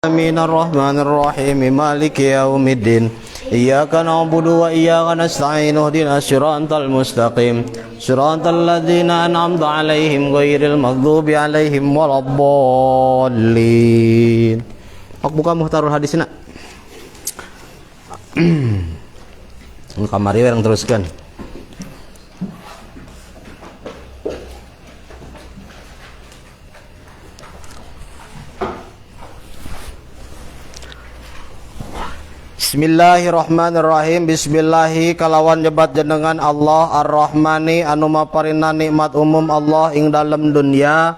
Bismillahirrahmanirrahim. Maliki yaumiddin. Iyyaka na'budu wa iyyaka nasta'in. Ihdinas siratal mustaqim. Siratal ladzina an'amta 'alaihim ghairil maghdubi 'alaihim waladdallin. Hak buka muhtarul hadisna. Kamari yang teruskan. Bismillahirrahmanirrahim. Bismillahi kalawan nyebat jenengan Allah Ar-Rahmani anu maparina nikmat umum Allah ing dalam dunia,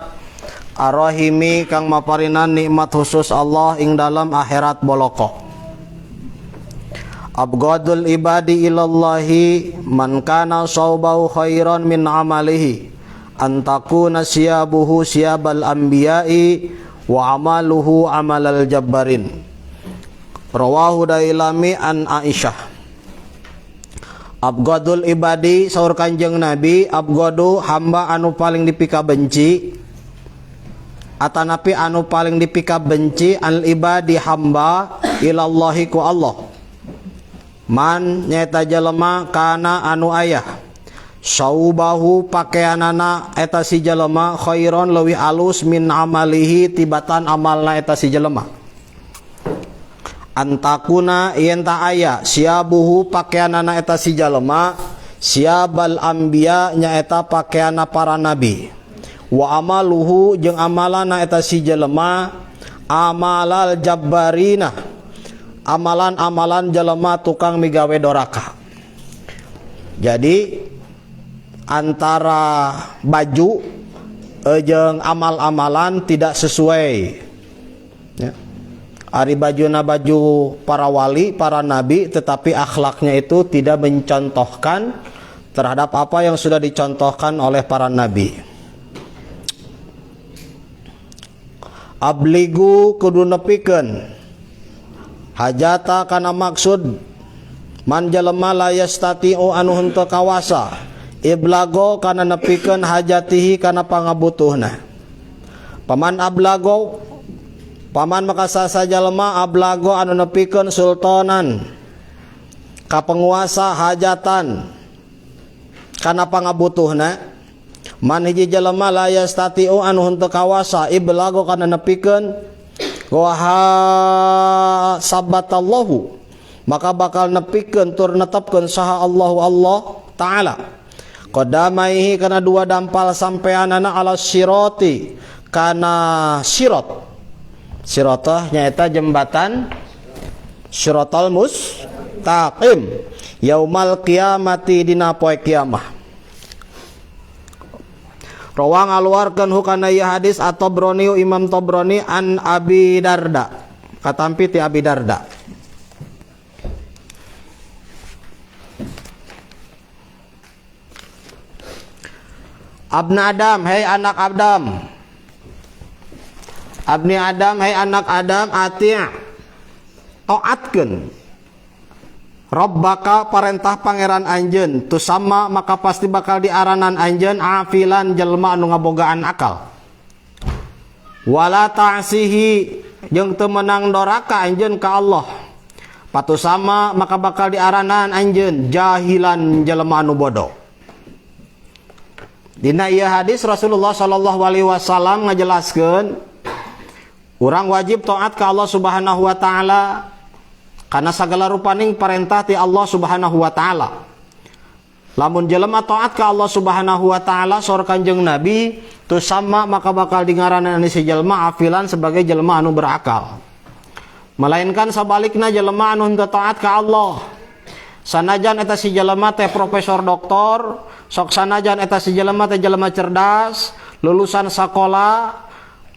Ar-Rahimi kang maparina nikmat khusus Allah ing dalam akhirat boloko. Abghadul ibadi ilallahi man kana sawbahu khairan min amalihi antakuna siyabuhu siyabal anbiya'i wa amaluhu amalal jabbarin. Rawahu Dailami an Aisyah. Abghadul ibadi saur Kanjeng Nabi, abghadu hamba anu paling dipika benci, atanapi anu paling dipika benci al ibadi hamba ilallahi ku Allah. Man nyaeta jelema kana anu ayah saubahu pakaianana eta si jelema khairon leuwih alus min amalihi tibatan amalna eta si jelema. Antakuna yenta aya siabuhu pakaianana eta si jalema siabal anbiya nyaeta pakaiana para nabi wa amaluhu jeung amalana eta si jalema amalal jabbarina amalan-amalan jalema tukang migawe doraka. Jadi antara baju jeung amal-amalan tidak sesuai ya. Ari bajuna baju para wali, para nabi, tetapi akhlaknya itu tidak mencontohkan terhadap apa yang sudah dicontohkan oleh para nabi. Abligu kudu nepikeun hajata kana maksud man jalema la yastati'u anu henteu kawasa iblago kana nepikeun hajatihi kana pangabutuhna. Paman ablago paman makasasa jalema ablago anu nepikeun sultanan ka penguasa hajatan kana pangabutuhna man hiji jalema la yastati'u anu henteu kawasa iblago kana nepikeun wa sabatallahu maka bakal nepikeun tur netepkeun saha Allahu Allah taala qadamaihi kana dua dampal sampeanana ala sirati kana sirat. Siratah nyaeta jembatan Siratal mustaqim yaumal qiyamati dina poe kiamah. Rawa ngaluarkeun hukana ieu hadis at-Tabrani Imam Tabrani an Abi Darda katampi ti Abi Darda. Abna Adam, hei anak Adam. Abni Adam, hai anak Adam, ati' taatkeun Rabbaka parentah pangeran anjeun tusamma maka pasti bakal diaranan anjeun afilan jelma anu ngabogaan akal. Wala ta'sihi jeung teu meunang doraka anjeun ka Allah. Patusama maka bakal diaranan anjeun jahilan jelma anu bodoh. Dina ieu hadis Rasulullah sallallahu alaihi wasallam ngajelaskeun urang wajib taat ka Allah Subhanahu wa taala karena segala rupaning parentah ti Allah Subhanahu wa taala. Lamun jelema taat ka Allah Subhanahu wa taala saur Kanjeng Nabi tu sama maka bakal dingaranan si jelema afilan sebagai jelema anu berakal. Melainkan sabalikna jelema anu henteu taat ka Allah. Sanajan eta si jelema teh profesor doktor, sok sanajan eta si jelema teh jelema cerdas, lulusan sakola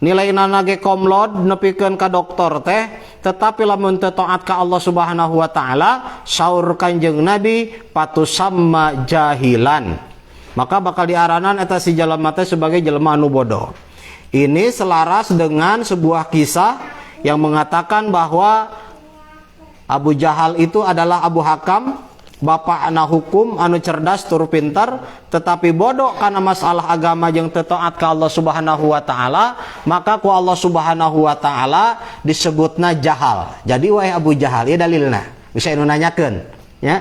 nilaina ge komlod nepikeun ka doktor teh tetapi lamun teu taat ka Allah Subhanahu wa taala saur Kanjeng Nabi patusamma jahilan maka bakal diaranan eta si jelema teh sebagai jelema anu bodoh. Ini selaras dengan sebuah kisah yang mengatakan bahwa Abu Jahal itu adalah Abu Hakam bapak anak hukum anu cerdas tur pintar tetapi bodoh karena masalah agama yang taat ke Allah Subhanahu wa taala, maka ku Allah Subhanahu wa taala disebutna jahal. Jadi wae Abu Jahal ieu dalilna. Bisa anu nanyakeun ya.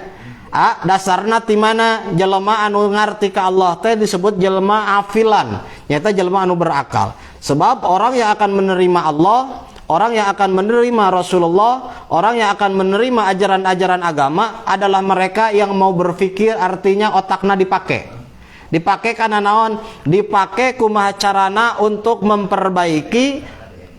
Dasarna ti mana jelema anu ngarti ka Allah teh disebut jelema afilan, nyata jelema anu berakal. Sebab orang yang akan menerima Allah, orang yang akan menerima Rasulullah, orang yang akan menerima ajaran-ajaran agama adalah mereka yang mau berpikir, artinya otakna dipakai. Dipakai karena naon? Dipakai kumaha carana untuk memperbaiki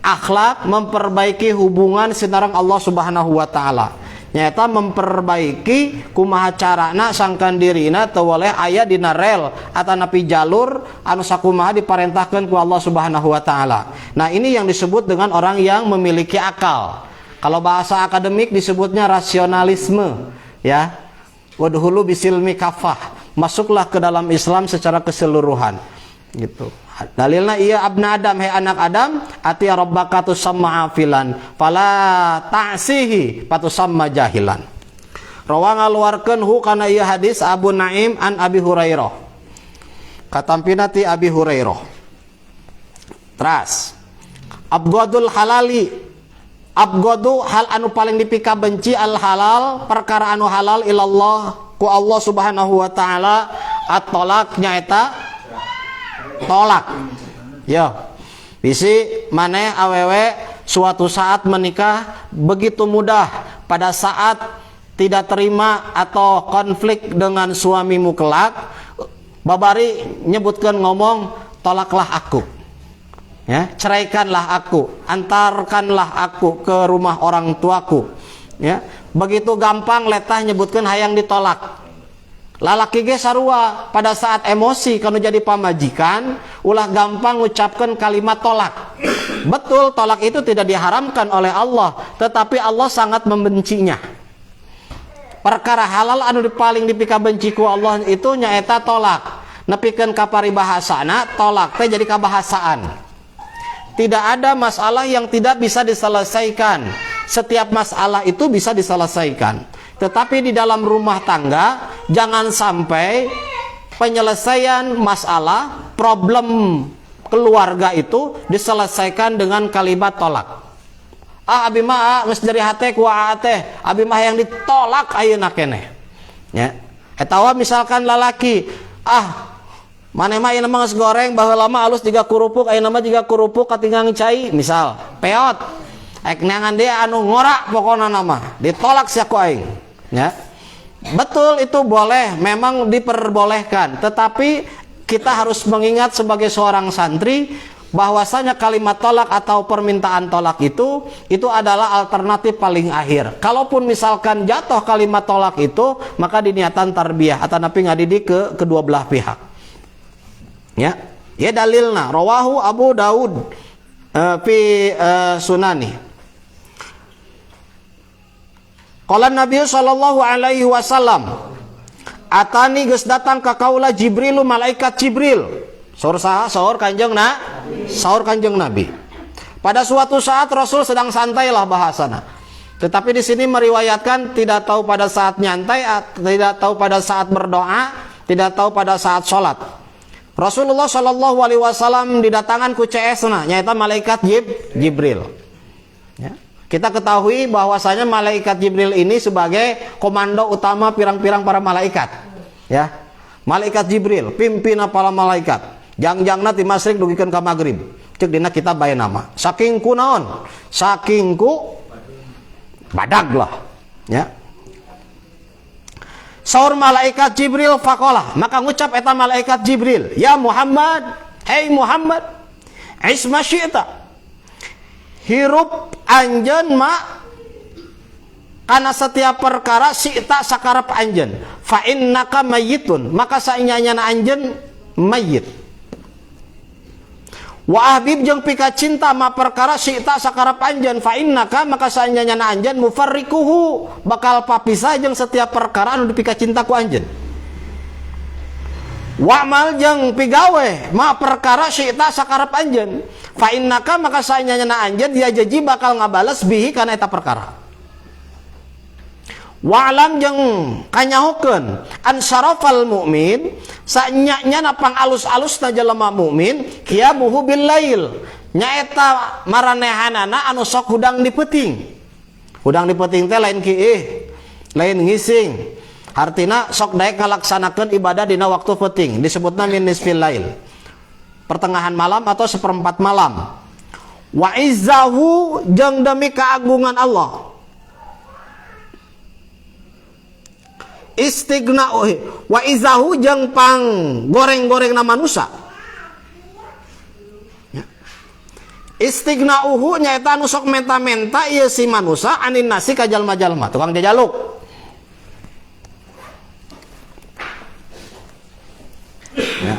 akhlak, memperbaiki hubungan sinareng Allah Subhanahu wa taala. Nyata memperbaiki kumaha carana sangkan dirina teu boleh aya dina rel atanapi jalur anu sakumaha diparentahkeun ku Allah Subhanahu wa taala. Nah, ini yang disebut dengan orang yang memiliki akal. Kalau bahasa akademik disebutnya rasionalisme, ya. Wadhulu bisilmi kafah. Masuklah ke dalam Islam secara keseluruhan. Gitu. Dalilna iya abna Adam, hai anak Adam, ati rabbaka tusamma afilan fala ta'sihi patusamma jahilan. Rawa ngaluarkeun hu kana ieu hadis Abu Naim an Abi Hurairah. Katampina ti Abi Hurairah. Teras. Abghadul halali, abghadu hal anu paling dipika benci al halal, perkara anu halal ilallah ku Allah Subhanahu wa taala at-talaq nyaeta tolak. Yo, bisi maneh awewe suatu saat menikah begitu mudah, pada saat tidak terima atau konflik dengan suamimu kelak, babari nyebutkan ngomong tolaklah aku, ya, ceraikanlah aku, antarkanlah aku ke rumah orang tuaku, ya, begitu gampang letah nyebutkan hayang ditolak. Lalaki ge sarua pada saat emosi kalau jadi pamajikan ulah gampang ucapkan kalimat tolak. Betul, tolak itu tidak diharamkan oleh Allah, tetapi Allah sangat membencinya. Perkara halal anu paling dipika benci ku Allah itu nyaeta tolak. Nepikeun ka paribahasana tolak teh jadi kabahasaan. Tidak ada masalah yang tidak bisa diselesaikan. Setiap masalah itu bisa diselesaikan. Tetapi di dalam rumah tangga jangan sampai penyelesaian masalah, problem keluarga itu diselesaikan dengan kalimat tolak. Abi mah geus dari hate ku teh, abi mah yang ditolak ayeuna keneh. Ya. Etawa misalkan lalaki, maneh mah ayeuna mah geus goreng baheula mah alus jiga kurupuk, ayeuna mah jiga kurupuk katinggang cai, misal. Peot. Ek neangan dia anu ngora pokona nama, ditolak sia ku aing. Ya. Betul, itu boleh, memang diperbolehkan, tetapi kita harus mengingat sebagai seorang santri bahwasanya kalimat tolak atau permintaan tolak itu adalah alternatif paling akhir. Kalaupun misalkan jatuh kalimat tolak itu, maka diniatan tarbiyah atau napi ngadidik ke kedua belah pihak. Ya, ya dalilna rawahu Abu Daud fi sunani. Qala Nabi sallallahu alaihi wasallam, atani geus datang ka kaula Jibril, malaikat Jibril. Saur saha? Saur Kanjeng Saur Kanjeng Nabi. Pada suatu saat Rasul sedang santai lah bahasana. Tetapi di sini meriwayatkan tidak tahu pada saat nyantai, tidak tahu pada saat berdoa, tidak tahu pada saat sholat. Rasulullah sallallahu alaihi wasallam didatangan ku CS-na, nyaita malaikat Jibril. Ya. Kita ketahui bahwasanya malaikat Jibril ini sebagai komando utama pirang-pirang para malaikat. Ya. Malaikat Jibril, pimpinan para malaikat. Jangjangna ti masrik dugikeun ka magrib. Ceuk dina kitab bae nama. Saking ku naon? Saking ku badag lah. Ya. Saur malaikat Jibril faqala, maka ngucap eta malaikat Jibril, "Ya Muhammad, hei Muhammad, isma syi'ta." Hirup anjeun ma kana setiap perkara syi'ta sakarep anjeun. Fa innaka mayyitun, maka saenyana anjeun mayyit. Wa ahbib jeung pika cinta ma perkara syi'ta sakarep anjeun, fa innaka maka saenyana anjeun mufarriquhu, bakal papisah jeung setiap perkara anu dipika cinta ku anjeun. Wa'mal jeung pigawe ma perkara syi'ta sakarep anjeun, fa innaka maka saenyana anjeun dia janji bakal ngabales bihi kana eta perkara. Wa'lam jeung kanyahokeun an syarafal mukmin sanyanya napang alus-alusna jelema mukmin qiyamuhu bil lail nyaeta maranehanana anu sok hudang dipeuting. Hudang dipeuting teh lain kieu, lain ngising. Artina sok daek ngalaksanakeun ibadah dina waktu peuting disebutna min nisfil lail. Pertengahan malam atau seperempat malam. Wa izzahu jeung demi keagungan Allah. Istigna wa izahu jeung pang goreng-goreng na manusia. Istignauhu nyaeta anu sok menta-menta ieu si manusia anin nasi ka jalma-jalma tukang jajaluk. Ya.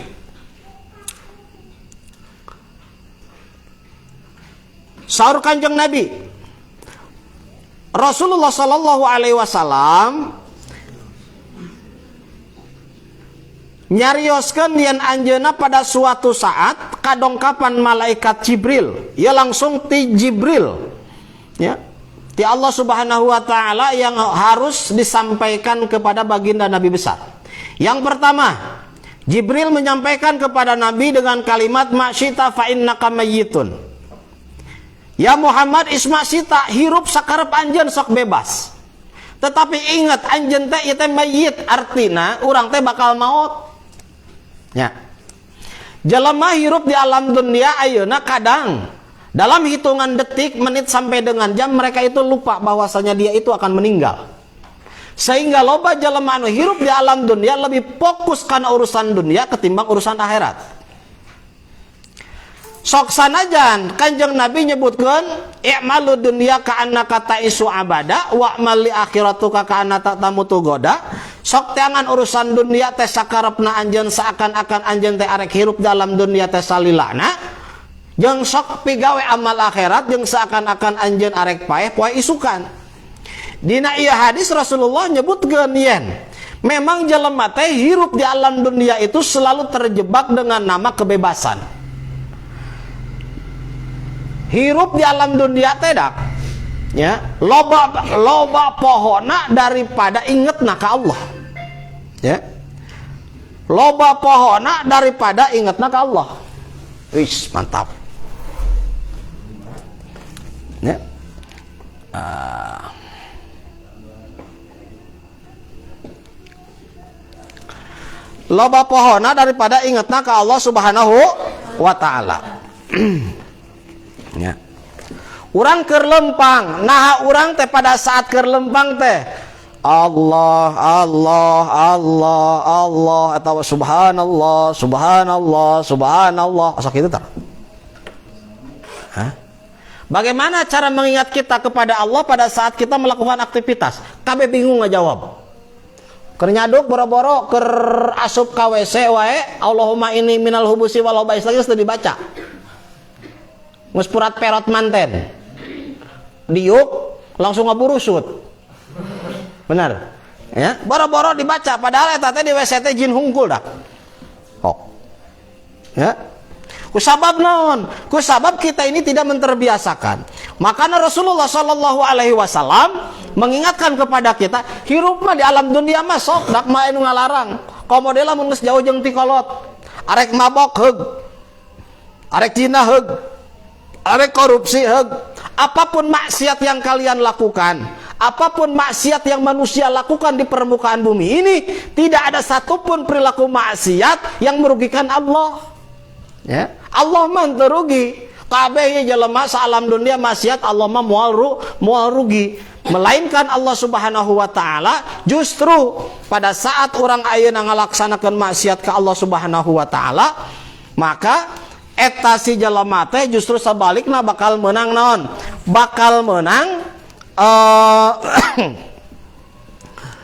Saur Kanjeng Nabi Rasulullah sallallahu alaihi wasallam nyarioskeun yen anjeunna pada suatu saat kadongkapan malaikat Jibril, ya langsung ti Jibril, ya, ti Allah Subhanahu wa taala yang harus disampaikan kepada baginda Nabi besar. Yang pertama, Jibril menyampaikan kepada Nabi dengan kalimat masyita fa innaka mayyitun. Ya Muhammad isma sita hirup sakarep anjeun sok bebas. Tetapi ingat anjeun teh ieu teh mayyit artina urang teh bakal maut. Ya. Jelema hirup di alam dunia ayeuna kadang dalam hitungan detik, menit sampai dengan jam mereka itu lupa bahwasanya dia itu akan meninggal. Sehingga loba jelema anu hirup di alam dunia lebih fokus kana urusan dunia ketimbang urusan akhirat. Sok sanajan Kanjeng Nabi nyebutkeun i'malu dunya ka annaka ta'isu abada wa amal li akhiratuka ka annaka tamutu goda. Sok teangan urusan dunia teh sakarepna anjeun seakan-akan anjeun teh arek hirup dalam dunia teh salilana. Jeung sok pigawe amal akhirat jeung seakan-akan anjeun arek paeh poe isukan. Dina ieu hadis Rasulullah nyebutkeun yen memang jelema teh hirup di alam dunia itu selalu terjebak dengan nama kebebasan. Hirup di alam dunia teh dak, ya, loba pohona daripada ingetna ka Allah, ya, loba pohona daripada ingetna ka Allah. Wis mantap, ya. Loba pohona daripada ingetna ka Allah Subhanahu wa taala. Ya. Urang keur lempang, nah urang teh pada saat keur lempang teh Allah Allah Allah Allah atau subhanallah subhanallah subhanallah asa kitu tah. Hah? Bagaimana cara mengingat kita kepada Allah pada saat kita melakukan aktivitas? Kabeh bingung ngajawab. Keur nyaduk boro-boro keur asup ka WC wae Allahumma inni minal hubusi wal khaba'is lagi sudah dibaca. Muspurat perot manten diuk langsung ngaburusut benar ya boro-boro dibaca padahal eta teh di WC teh jin hungkul dah kok ya kusabab naon kusabab kita ini tidak menterbiasakan makanya Rasulullah sallallahu alaihi wasallam mengingatkan kepada kita hirup mah di alam dunia mah sok dak mah anu ngalarang komodela mun geus jauh jeung ti kolot arek mabok heug arek zina heug arek korupsi heug apapun maksiat yang kalian lakukan apapun maksiat yang manusia lakukan di permukaan bumi ini tidak ada satupun perilaku maksiat yang merugikan Allah ya Allah mah teu rugi kabeh jelema sa alam dunia maksiat Allah mah moal rugi melainkan Allah Subhanahu wa taala justru pada saat orang ayeuna ngalaksanakeun maksiat ka Allah Subhanahu wa taala maka eta si jelema teh justru sabalikna bakal menang naon? Bakal menang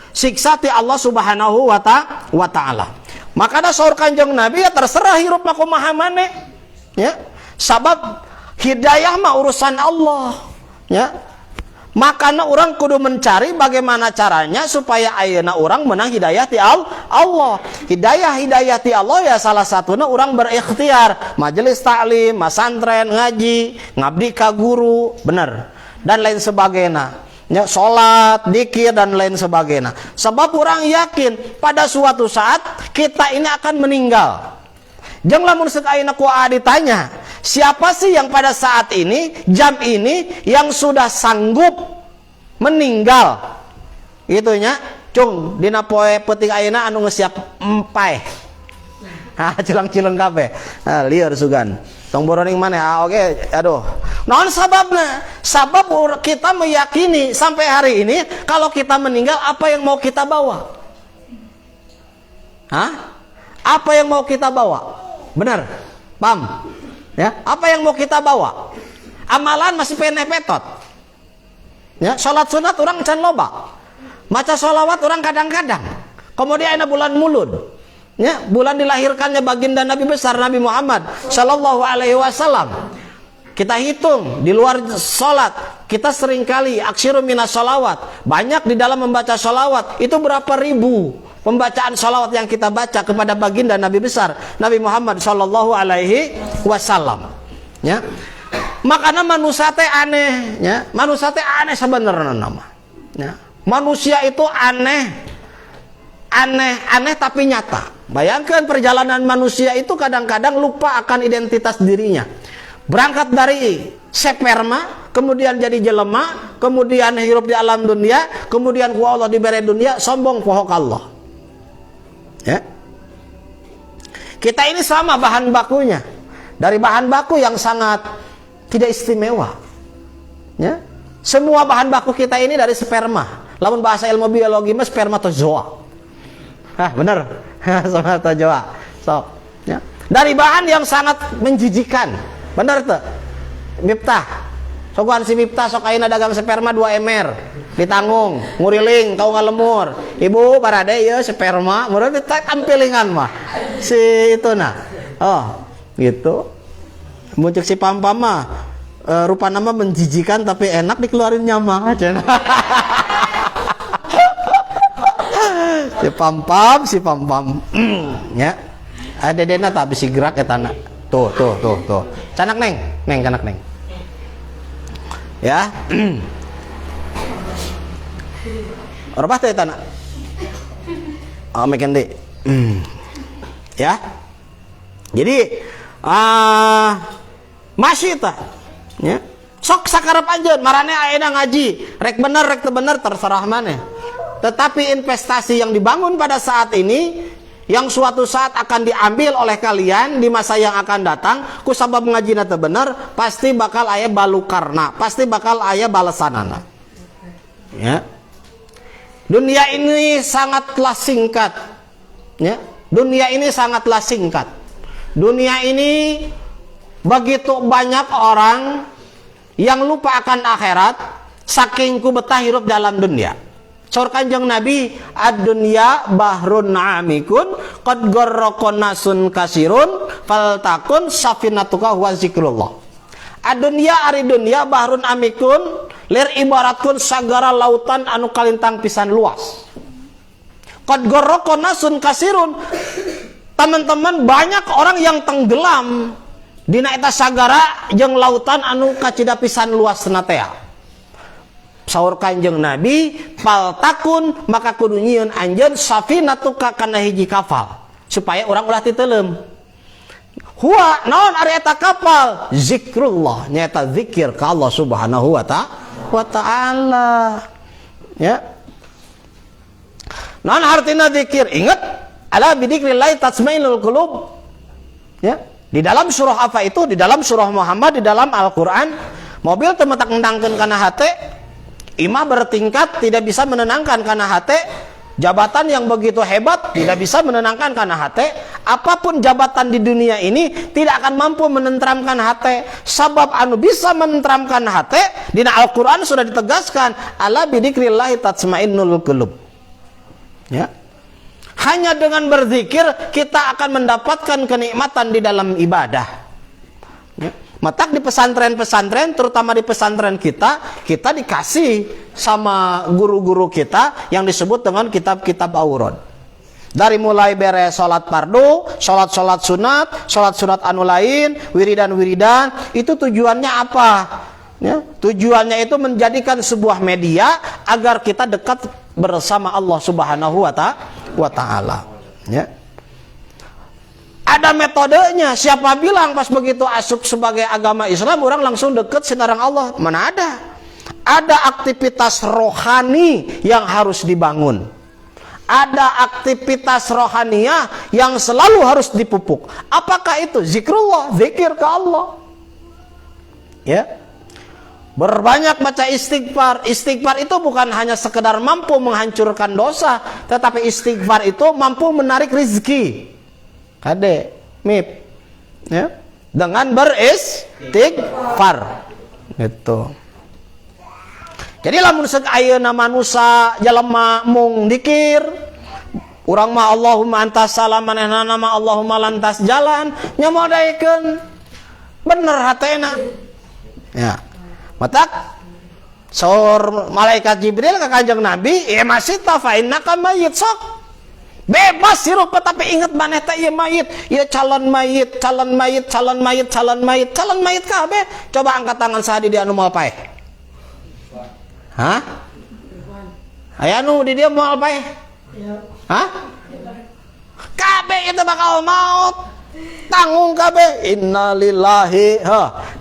siksa ti Allah Subhanahu wa taala. Maka da saur Kanjeng Nabi ya terserah hirup mah kumaha maneh. Ya. Sabab hidayah mah urusan Allah, ya. Makanya orang kudu mencari bagaimana caranya supaya ayeuna orang menang hidayah ti Allah. Hidayah ti Allah ya salah satunya orang berikhtiar majelis taklim, masantren, ngaji, ngabdi ka guru, bener dan lain sebagainya. Ya, sholat, dikir dan lain sebagainya. Sebab orang yakin pada suatu saat kita ini akan meninggal. Jangan lamun sekaina ku ditanya, siapa sih yang pada saat ini, jam ini yang sudah sanggup meninggal? Itunya, cung dina poe peuting ayeuna anu geus siap empai. Cilang-cilang kabeh. Lieur sugan. Tong boroning mana? Oke, aduh. Naon sababna? Sabab kita meyakini sampai hari ini kalau kita meninggal apa yang mau kita bawa? Apa yang mau kita bawa? Benar? Paham? Ya, apa yang mau kita bawa? Amalan masih petot. Ya, salat sunat orang can loba. Maca sholawat orang kadang-kadang. Kemudian ada bulan mulud. Ya, bulan dilahirkannya baginda Nabi besar Nabi Muhammad Sallallahu Alaihi Wasallam. Kita hitung di luar sholat, kita seringkali aksiru minas sholawat, banyak di dalam membaca sholawat. Itu berapa ribu pembacaan sholawat yang kita baca kepada baginda Nabi besar Nabi Muhammad Sallallahu Alaihi Wasallam. Ya, makanya manusia teh aneh. Ya, manusia teh aneh sebenarnya nama. Ya, manusia itu aneh tapi nyata. Bayangkan perjalanan manusia itu kadang-kadang lupa akan identitas dirinya. Berangkat dari sperma, kemudian jadi jelema, kemudian hidup di alam dunia, kemudian ku Allah diberi dunia, sombong pohok Allah. Ya. Kita ini sama bahan bakunya. Dari bahan baku yang sangat tidak istimewa. Ya. Semua bahan baku kita ini dari sperma. Lamun bahasa ilmu biologi mah spermatozoa. Bener. Spermatozoa. So, ya. Dari bahan yang sangat menjijikan. Bener tuh. Miftah. Sokuan si Miftah sok ayeuna dagang sperma 2 emer. Ditanggung, nguriling, tau ngalemur. Ibu parade ieu sperma, meureun tampilingan mah. Si itu nah. Oh, gitu. Muncul si Pam-Pam mah rupa nama menjijikan tapi enak dikeluarin nyama aja. Si Pam-Pam. Ya. Ada dena tapi si gerak eta na. Tuh. Canak neng, canak neng. Ya. Orba teh eta na. Meken deui. Ya. Jadi masih tah. Ya. Sok sakarep anjeun marane ayeuna ngaji, rek bener rek teu bener terserah maneh. Tetapi investasi yang dibangun pada saat ini yang suatu saat akan diambil oleh kalian di masa yang akan datang ku sabab ngajina teu bener pasti bakal aya balukarna, pasti bakal aya balesanana. Ya. Dunia ini sangatlah singkat. Ya. Dunia ini sangatlah singkat. Dunia ini begitu banyak orang yang lupa akan akhirat saking ku betah hirup dalam dunia. Saur Kanjeng Nabi, ad-dunya bahrun amikun qad gharraqan nasun kasirun faltakun safinatuka wa zikrullah. Ad-dunya ari dunya bahrun amikun lir ibaratkeun sagara lautan anu kalintang pisan luas. Qad gharraqan nasun kasirun. Teman-teman, banyak orang yang tenggelam dina eta sagara jeung lautan anu kacida pisan luasna teh. Saur Kanjeng Nabi, paltakun maka kudu nyieun anjeun safinatuka kana hiji kapal supaya orang ulah titeulem. Huwa naon ari eta kapal? Zikrullah, nyaeta zikir ka Allah Subhanahu wa taala. Ya. Naon artina zikir? Ingat, ala bidzikrillah tatma'innul qulub. Ya. Di dalam surah apa itu? Di dalam surah Muhammad, di dalam Al-Qur'an, mobil teu metak ngendangkeun kana hate. Imah bertingkat tidak bisa menenangkan karena hati. Jabatan yang begitu hebat tidak bisa menenangkan karena hati. Apapun jabatan di dunia ini tidak akan mampu menenteramkan hati. Sebab anu bisa menenteramkan hati, di Al-Quran sudah ditegaskan, ala bidzikrillah tatma'innul qulub. Ya. Hanya dengan berzikir kita akan mendapatkan kenikmatan di dalam ibadah. Ya. Matak di pesantren-pesantren, terutama di pesantren kita dikasih sama guru-guru kita yang disebut dengan kitab-kitab aurad. Dari mulai beres sholat fardu, sholat sunat anu lain, wiridan-wiridan, itu tujuannya apa? Ya, tujuannya itu menjadikan sebuah media agar kita dekat bersama Allah Subhanahu wa taala. Ya. Ada metodenya. Siapa bilang pas begitu asup sebagai agama Islam orang langsung dekat sinarang Allah? Mana ada? Ada aktivitas rohani yang harus dibangun. Ada aktivitas rohaniah yang selalu harus dipupuk. Apakah itu? Zikrullah, zikir ke Allah. Ya. Berbanyak baca istighfar. Istighfar itu bukan hanya sekedar mampu menghancurkan dosa, tetapi istighfar itu mampu menarik rezeki. Kade, mip, ya, dengan beristighfar, gitu. Jadi lamun seuk ayeuna manusia jalema mung dikir, urang mah Allahumma antas salam manehna nama Allahumma lantas jalan, nyamodaikeun bener hatena. Ya. Matak saur malaikat Jibril ka Kanjeng Nabi, "Ya masih ta fa innaka mayyit sok." Bebas hirup tapi ingat maneh teh ieu mayit, ieu calon mayit, calon mayit, calon mayit, calon mayit, calon mayit kabeh. Coba angkat tangan saha di dieu anu moal paeh. Hah? Aya nu di dieu moal paeh? Hah? Kabeh itu bakal maut. Tanggung kabeh, innalillahi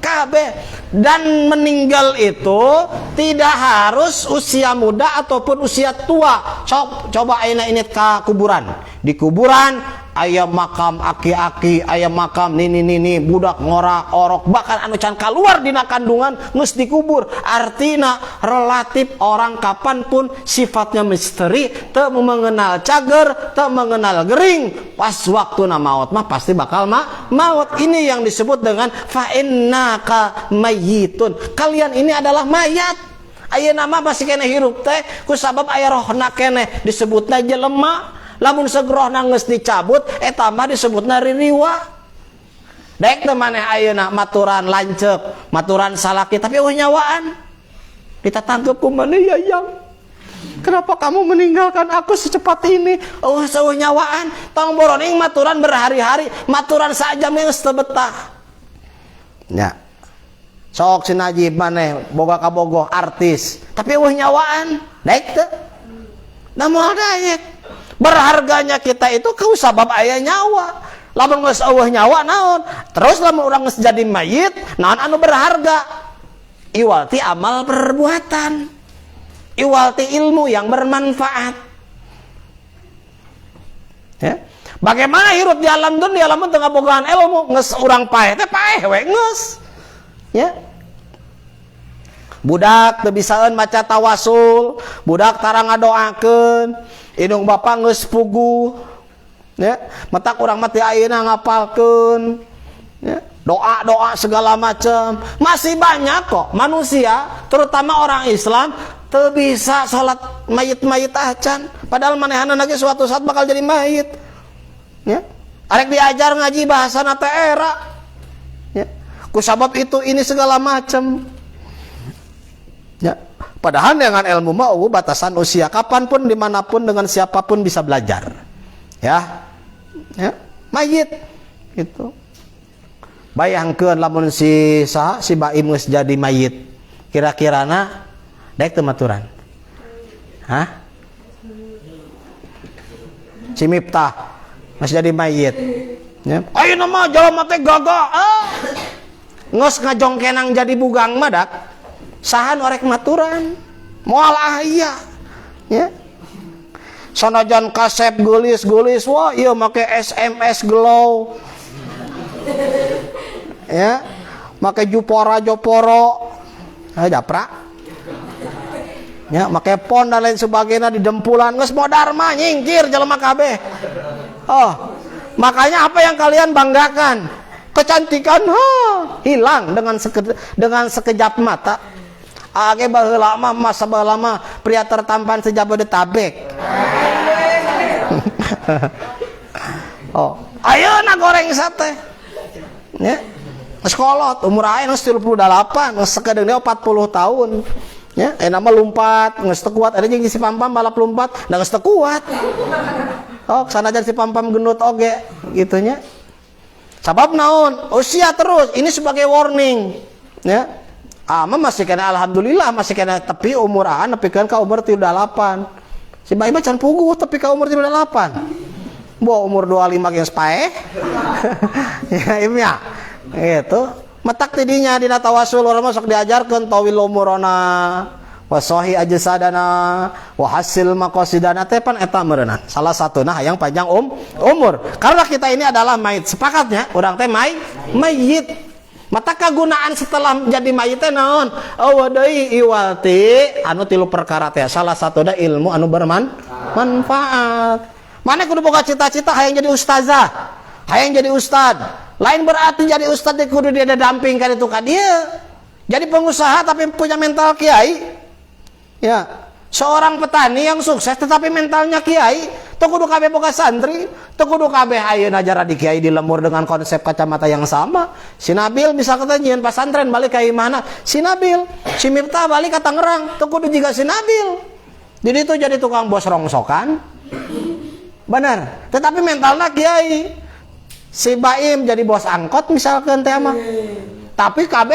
kabeh. Dan meninggal itu tidak harus usia muda ataupun usia tua. Coba ayeuna ini ka kuburan. Di kuburan aya makam aki-aki, aya makam nini budak ngora orok, bahkan anu can kaluar dina kandungan geus dikubur. Artina relatif orang kapanpun sifatnya misteri, teu mengenal cager, teu mengenal gering. Pas waktuna maut mah pasti bakal maut. Ini yang disebut dengan fa innaka mayyitun. Kalian ini adalah mayat. Ayeuna mah masih keneh hirup teh ku sabab aya rohna keneh disebutna jelema. Lamun segrohna geus dicabut eta mah disebutna ririwa. Daek teh maneh ayeuna maturan lanceuk, maturan salaki tapi eueuh nyawaan. Ditatangkep ku maneh yayang. Kenapa kamu meninggalkan aku secepat ini? Eueuh nyawaan. Tong boroning maturan berhari-hari, maturan sajam geus teu betah. Ya. Sok si Najib maneh boga kabogoh artis, tapi eueuh nyawaan. Daek teu? Da moal daek. Berharganya kita itu ku sabab aya nyawa. Lamun geus eueuh nyawa naon? Terus lamun urang geus jadi mayit, naon anu berharga? Iwalti amal perbuatan. Iwalti ilmu yang bermanfaat. Ya. Bagaimana hirup di alam dunia lamun teu ngabogaan ilmu, geus urang paeh teh paeh we geus. Ya. Budak teu bisaeun maca tawasul, budak tara ngadoakeun. Indung bapak geus puguh, ya, matak urang mah teh ayeuna ngapalkeun, ya, doa segala macam. Masih banyak kok manusia, terutama orang Islam, teu bisa salat mayit-mayit acan, padahal manehna lagi suatu saat bakal jadi mayit. Ya, arek diajar ngaji bahasana teh era. Ya, ku sabab itu ini segala macam. Ya. Padahal dengan ilmu mah batasan usia kapanpun dimanapun dengan siapapun bisa belajar, ya, mayit, gitu. Bayangkeun lamun si Baim geus jadi mayit, kira-kirana daek teu maturan, hah? Si Miftah geus jadi mayit, ya. Ayeuna mah jalma teh gagah, geus ngajongkenang jadi bugang mah dak. Sahan orek maturan moal aya, ya. Sanajan kasep geulis wah ieu make SMS glow, ya, make jupora japra, ya, make pon dan lain sebagainya di dempulan geus modar mah nyingkir jelema kabeh. Oh, makanya apa yang kalian banggakan? Kecantikan hilang dengan sekejap mata. Age baheula mah masa baheula mah pria tertampan sejabodetabek. Oh, ayeuna goreng sate. Ya. Geus kolot, umur ayeuna geus 38, geus sakedeung 40 tahun. Ya, enak mah lompat, geus teu kuat. Ada jeung si Pampam balap lompat, da geus teu kuat. Oh, sanajan si Pampam gendut oge, gitu nya. Sabab naon? Usia terus. Ini sebagai warning, ya. masih kena alhamdulillah masih kena tapi umur nepikeun ka umur 38. Si bayi mah can puguh tapi ka umur 38. Bawa umur 25 geus paeh. Ya imnya. Gitu. Matak tidinya dina tawasul urang mah sok diajarkeun tawil umurona wa sahih ajsadana wa hasil maqasidana teh pan eta meureunna. Salah satuna hayang panjang umur. Karena kita ini adalah mayit. Sepakatnya urang teh mayit. Mata kagunaan setelah jadi mayit teh naon? Awa deui iwati anu tilu perkara teh. Salah satuna ilmu anu bermanfaat. Mana kudu boga cita-cita hayang jadi ustazah, hayang jadi ustad. Lain berarti jadi ustad kudu dia damping kan itu ka dia. Jadi pengusaha tapi punya mental kiai. Ya, seorang petani yang sukses tetapi mentalnya kiai. Teu kudu kabeh boga santri, teu kudu kabeh ayeuna jara di kiai di lembur dengan konsep kacamata yang sama. Si Nabil bisa kata nyieun pasantren balik ka imahna. Si Nabil, si Miftah balik ka Tangerang, teu kudu jiga si Nabil. Jadi itu jadi tukang bos rongsokan. Benar, tetapi mentalnya kiai. Si Baim jadi bos angkot misalkan teh mah. Tapi KB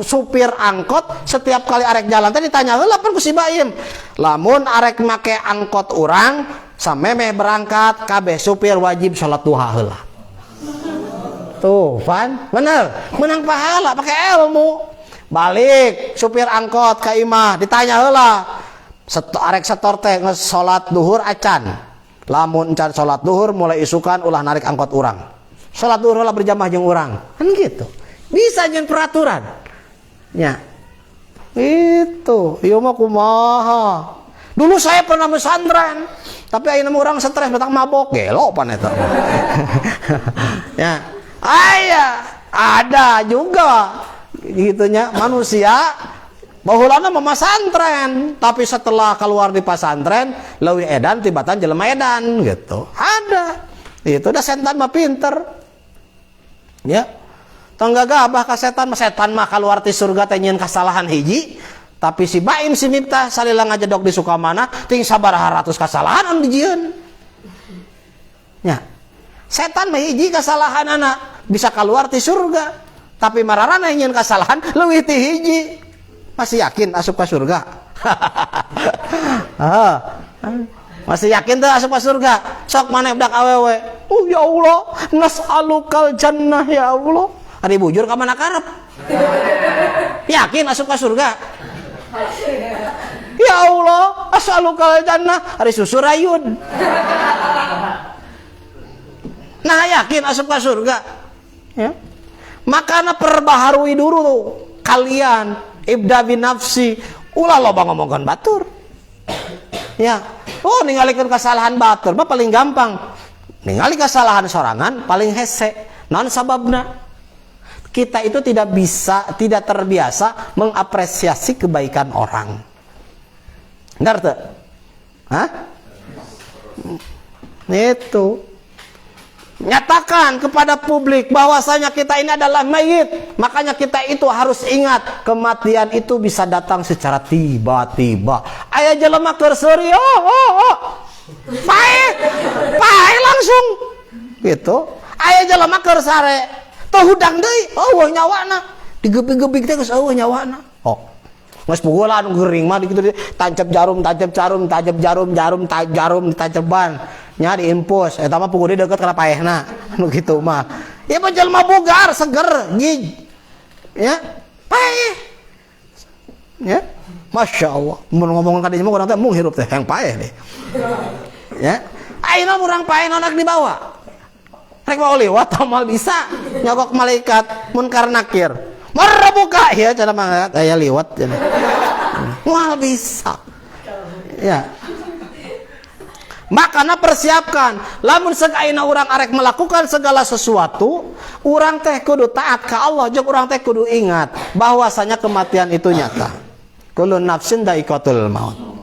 supir angkot setiap kali arek jalan teh ditanya heula pan ku si Baim. Lamun arek make angkot urang samemeh berangkat KB supir wajib salat duha heula. Tuh, Van, bener, menang pahala pakai ilmu. Balik supir angkot ka imah ditanya heula. Arek setor teh geus salat duhur acan. Lamun encan salat duhur mulai isukan ulah narik angkot urang. Salat duhur heula berjamaah jeung urang. Kan gitu. Bisa nyen peraturan. Ya. Itu, ieu mah kumaha. Dulu saya pernah pesantren, tapi ayeuna mah urang stres betang mabok, gelo pan eta. Ya. Ada juga gitunya manusia baheulana mah pesantren, tapi setelah keluar di pesantren leuwih edan tibatan jelema edan gitu. Ada. Itu udah setan mah pinter. Ya. Tangga gabah ka setan mah keluar ti surga teh nyieun kasalahan hiji, tapi si Baim si Miftah salila ngajedog di Sukamana ting sabaraha ratus kasalahan anu dijieun. Ya. Setan mah hiji kasalahanana bisa keluar ti surga, tapi mararana nyieun kasalahan leuwih ti hiji. Masih yakin asup ka surga? Masih yakin tuh asup ka surga? Sok maneh budak awewe. Oh ya Allah, nas'alukal jannah ya Allah. Ari bujur ka mana karep? Yakin asup ka surga? Ya Allah, as'alukal jannah. Ari susu rayun. Nah yakin asup ka surga? Ya. Makana perbaharui dulu tuh kalian ibda bin nafsi. Ulah loba ngomongkeun batur. Ya. Oh ningalikeun kesalahan batur mah paling gampang. Ningali kesalahan sorangan paling hese. Naon sababna? Kita itu tidak terbiasa mengapresiasi kebaikan orang. Benar tuh? Hah? Itu. Nyatakan kepada publik bahwasanya kita ini adalah mayit. Makanya kita itu harus ingat kematian itu bisa datang secara tiba-tiba. Aya jelema keur seuri, pae langsung. Gitu. Aya jelema keur sare hudang deui, eueuh nyawana. Digebik-gebik teh geus eueuh nyawana. Oh. Geus puguh anu geuring mah dikitu tancap jarum ditancepan. Nya diimpus eta mah puguh deui deukeut kana paehna. Anu kitu mah. Ieu mah jelema bugar, seger, gij. Ya. Paeh. Ya. Masya Allah. Mun ngomongin ka dieu mah urang teh mung hirup teh yang paeh deh. Ya. Ayeuna urang paeh nonak dibawa. Rek mau liwat tamal bisa nyogok malaikat munkar nakir. Marra buka ya cara mangkat aya liwat cenah. Moal bisa. Ya. Makana persiapkan lamun seuk ayeuna urang arek melakukan segala sesuatu, urang teh kudu taat ka Allah jeung urang teh kudu ingat bahwasanya kematian itu nyata. Kullu nafsin dha'iqatul maut.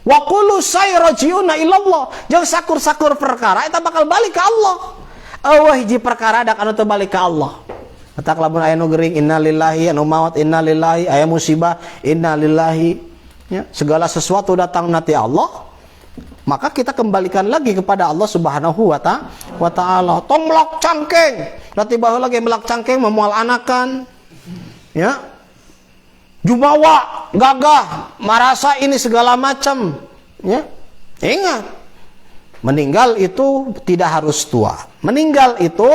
Wa kullu sayrajiuna ilallah jeung sakur-sakur perkara eta bakal balik ka Allah. Eueuh hiji perkara dak anu teu balik ka Allah. Eta lamun aya nu geuring innalillahi anu maut innalillahi aya musibah innalillahi ya segala sesuatu datang nanti Allah maka kita kembalikan lagi kepada Allah Subhanahu wa taala. Tong melak cangkeng. Da tiba heula ge melak cangkeng memoal anakan. Ya. jumawa, gagah, merasa ini segala macam. Ya, ingat, meninggal itu tidak harus tua. Meninggal itu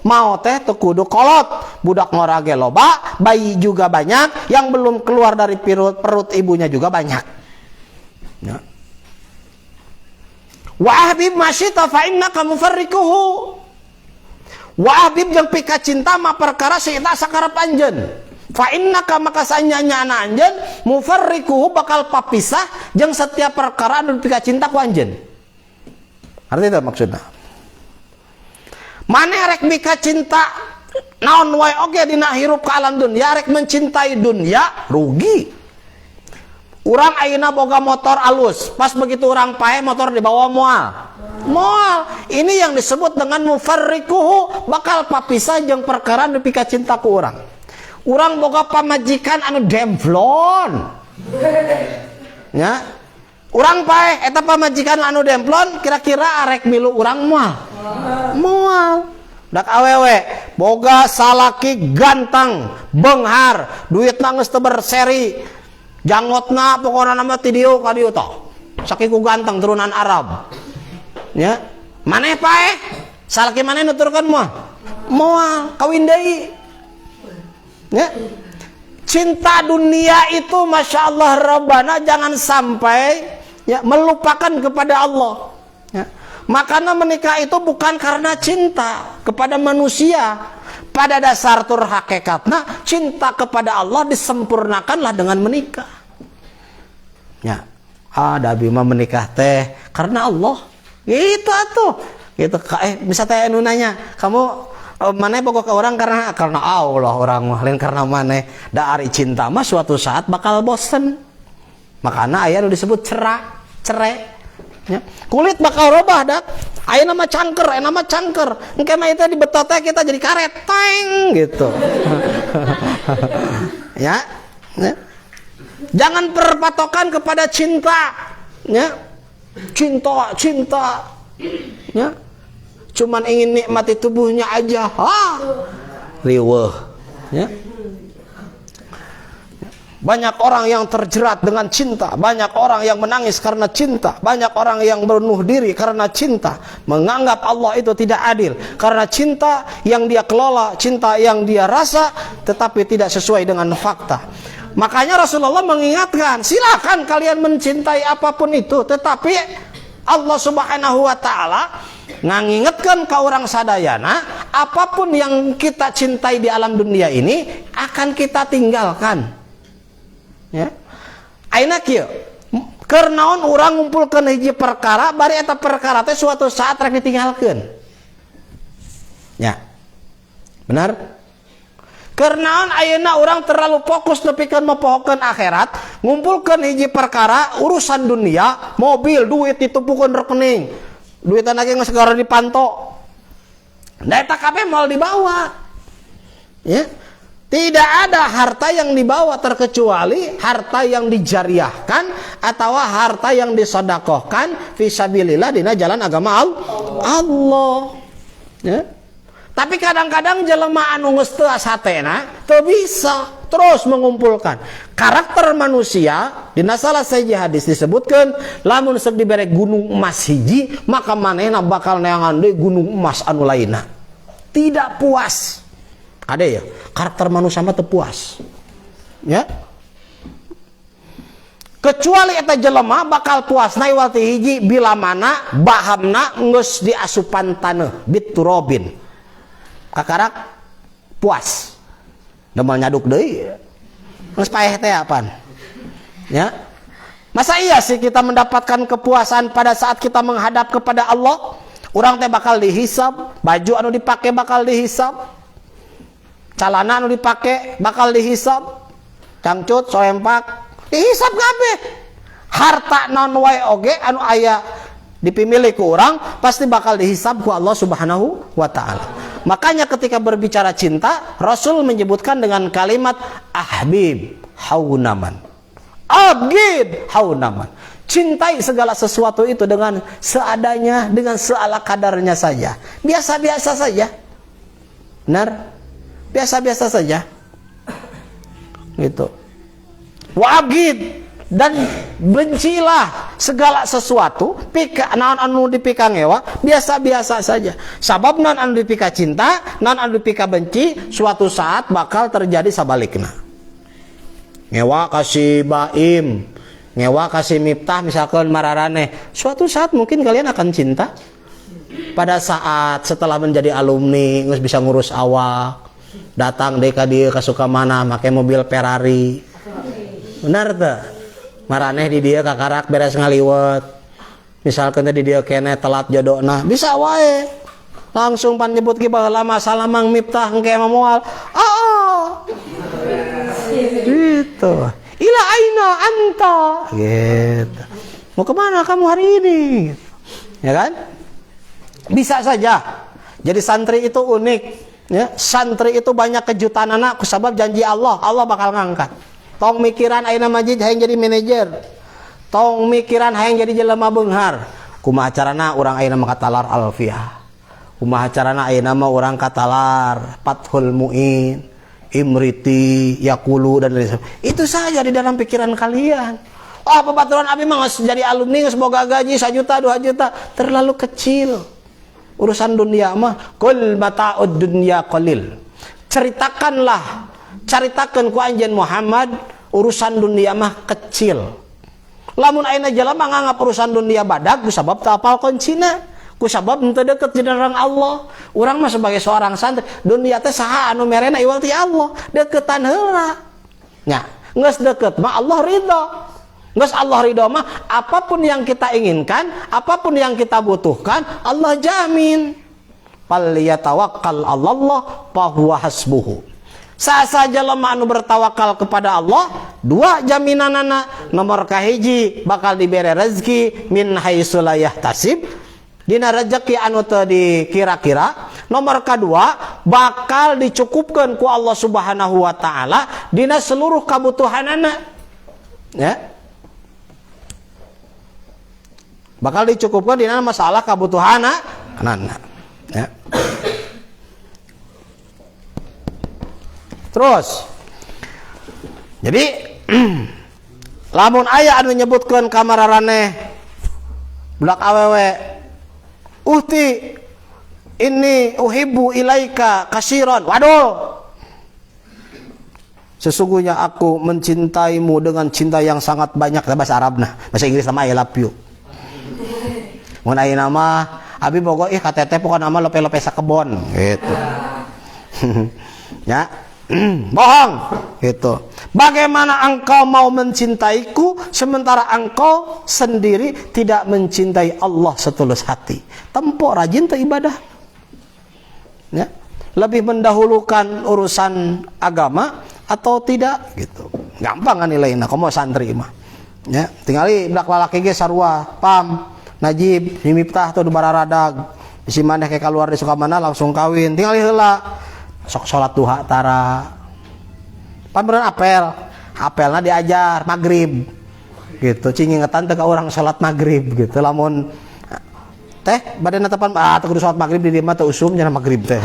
mau teh kudu kolot, budak ngorage loba, bayi juga banyak, yang belum keluar dari perut ibunya juga banyak. Ya. Wa ahbib masyita fa innaka mufarrikuhu. Wa ahbib jeung pika cinta ma perkara sita sakarep anjeun. Fa innaka maka sanyanya anjeun mufarrikuhu bakal papisah jeung setiap perkara anu pika cinta ku anjeun. Arti itu maksudna. Mane rek pika cinta naon wae oge dina hirup ka alam dunya, rek mencintai dunia rugi. Urang ayeuna boga motor alus, pas begitu urang pae motor dibawa moal. Ini yang disebut dengan mufarrikuhu, bakal papisah jeung perkara nu pika cinta ku urang. Urang boga pamajikan anu demplon. Ya. Urang pae eta pamajikan anu demplon, kira-kira arek milu urang moal. Dak awewe boga salaki ganteng, beunghar, duitna geus teu berseri. Janggotna pokoknya nama tidiu kadiu toh sakiku ganteng turunan Arab. Ya, maneh pae salaki maneh nuturkeun moal kawin deui. Ya, cinta dunia itu masya Allah Rabbana jangan sampai ya melupakan kepada Allah. Ya, makanya menikah itu bukan karena cinta kepada manusia. Pada dasar tur hakikatna cinta kepada Allah disempurnakanlah dengan menikah. Ya, ada bima menikah teh karena Allah. Gitu atuh. Gitu bisa teh anu nanya, kamu maneh boga ke orang karena Allah orang mah lain karena maneh. Da ari cinta mah suatu saat bakal bosen. Makana aya nu disebut cerai. Ya. Kulit bakal robah dak. Ayeuna mah cangker, engke mah itu dibetot teh kita jadi karet, teng gitu. Ya. Ya. Jangan berpatokan kepada cinta. Ya. Cinta. Ya. Cuman ingin nikmati tubuhnya aja. Riweuh. Ya. Banyak orang yang terjerat dengan cinta, banyak orang yang menangis karena cinta, banyak orang yang bunuh diri karena cinta, menganggap Allah itu tidak adil karena cinta yang dia kelola, cinta yang dia rasa tetapi tidak sesuai dengan fakta. Makanya Rasulullah mengingatkan, silakan kalian mencintai apapun itu, tetapi Allah Subhanahu wa taala ngangingetkeun ka urang sadayana, apapun yang kita cintai di alam dunia ini akan kita tinggalkan. Ya. Ayeuna kieu, keur naon urang ngumpulkeun hiji perkara, bari eta perkara teh suatu saat rek ditinggalkeun. Ya. Benar? Keur naon ayeuna urang terlalu fokus nepikeun mepohokeun akhirat, ngumpulkeun hiji perkara urusan dunia, mobil, duit ditumpukeun rekening. Duitana ge geus segara dipanto. Da eta kabeh moal dibawa. Ya. Tidak ada harta yang dibawa terkecuali harta yang dijariahkan atau harta yang disedekahkan fisabilillah dina jalan agama Allah. Ya. Tapi kadang-kadang jelema anu geus teu asatena teu bisa terus mengumpulkan. Karakter manusia dina salah sahiji hadis disebutkeun lamun sok dibere gunung emas hiji maka manehna bakal neangan deui gunung emas anu lainna. Tidak puas. Ada ya, karakter manusia mah teu puas. Ya. Kecuali eta jelema bakal puasna iwal ti hiji bila mana bahamna geus diasupan taneuh biturobin. Kakarak puas. Demal nyaduk deui. Geus paeh teh apaan? Ya. Masa iya sih kita mendapatkan kepuasan pada saat kita menghadap kepada Allah? Urang teh bakal dihisab, baju anu dipake bakal dihisab. Calana anu dipake bakal dihisab, cangcut, soempak, dihisab kabeh. Harta non wae oge anu aya dipimilih ku urang pasti bakal dihisab ku Allah Subhanahu wa taala. Makanya ketika berbicara cinta, Rasul menyebutkan dengan kalimat ahbib haunaman. Abgid haunaman. Cintai segala sesuatu itu dengan seadanya, dengan seala kadarnya saja. Biasa-biasa saja. Benar? Biasa-biasa saja. Gitu. Wa'abgid, dan bencilah segala sesuatu pika naon anu dipika ngewa biasa-biasa saja. Sabab naon anu dipika cinta, naon anu dipika benci, suatu saat bakal terjadi sabalikna. Ngewa kasih Baim, ngewa kasih Miftah misalkan mararaneh, suatu saat mungkin kalian akan cinta. Pada saat setelah menjadi alumni nggak bisa ngurus awak, datang deh ka dieu ka Sukamana make mobil Ferrari. Benar teh? Maraneh di dia kakarak beres ngaliwet. Misalkan di dia kene telat jodona, bisa wae. Langsung pan nyebut ki baheula masalah Mang Miftah engke moal. Gitu. Ila aina anta? Gitu. Mau kemana kamu hari ini? Ya kan? Bisa saja. Jadi santri itu unik. Ya, santri itu banyak kejutan anak kusabab janji Allah bakal ngangkat. Tong mikiran ayeuna majid hayang jadi manajer. Tong mikiran hayang jadi jelema beunghar. Kumaha carana urang ayeuna mah katalar alfiah. Kumaha carana ayeuna mah urang katalar Fathul Muin, Imriti, Yaqulu dan lain sebagainya. Itu saja di dalam pikiran kalian. Oh, pebaturan abi mah geus jadi alumni geus boga gaji 1 juta 2 juta, terlalu kecil. Urusan dunia mah kul mata'ud dunya qalil. Caritakeun ku anjeun Muhammad urusan dunia mah kecil. Lamun ayeuna jelema nganggap urusan dunia badag kusabab teu apal kuncina, kusabab teu deukeut jeung Allah. Urang mah sebagai seorang santri, dunia teh saha anu merena iwal ti Allah, deuketan heula. Nya, geus deukeut mah Allah ridho. Geus Allah ridho mah apapun yang kita inginkan, apapun yang kita butuhkan, Allah jamin. Fal yatawakkal 'alallah fa huwa hasbuhu. Sasaja lemah anu bertawakal kepada Allah, 2 jaminanana. Nomor kahiji bakal diberi rezeki min haitsu la yahtasib, dina rezeki anu teu dikira-kira. Nomor kedua bakal dicukupkeun ku Allah Subhanahu wa taala dina seluruh kabutuhanana. Ya. Bakal dicukupkeun dina masalah kabutuhanana. Ya. Terus, jadi lamun aya anu nyebutkeun kamararaneh budak awewe, uhti inni uhibbu ilaika kasiron. Waduh, sesungguhnya aku mencintaimu dengan cinta yang sangat banyak. Bahasa Arabna, bahasa Inggris nama I love you. Mun ayeuna mah abi bogo ih KTT pokona nama lope-lope sakebon gitu. Ya. Bohong gitu. Bagaimana engkau mau mencintaiku sementara engkau sendiri tidak mencintai Allah setulus hati? Tempo rajin teu ibadah. Ya. Lebih mendahulukan urusan agama atau tidak gitu. Gampang kan nilainya komo santri mah. Ya, tingali budak lalaki ge sarua, Pam, Najib, Miftah tuh bararadag. Bisi maneh ke keluar di Sukamana langsung kawin. Tingali heula. Sok sholat duha tara pamberan apelna diajar maghrib gitu cingingetan teh ka urang sholat maghrib gitu lamun teh bade netepan teu kudu sholat maghrib di dieu mah teu usum cenah maghrib teh.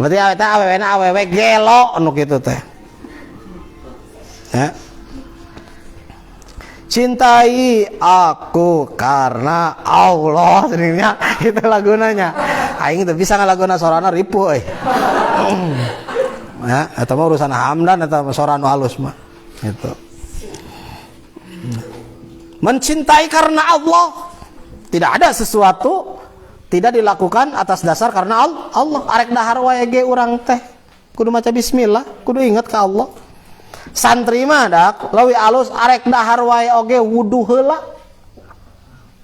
Berarti awewena awewe gelo anu kitu teh. Ya. Cintai aku karena Allah sebenarnya itu lagunanya. Aing teu bisa ngalaguna sorana ripuh euy. Ya, eta mah urusan Hamdan eta sorana halus mah. Gitu. Mencintai karena Allah. Tidak ada sesuatu tidak dilakukan atas dasar karena Allah. Arek dahar wae ge urang teh kudu maca bismillah, kudu inget ka Allah. Santri mah dak leuwih alus arek dahar wae oge wudu heula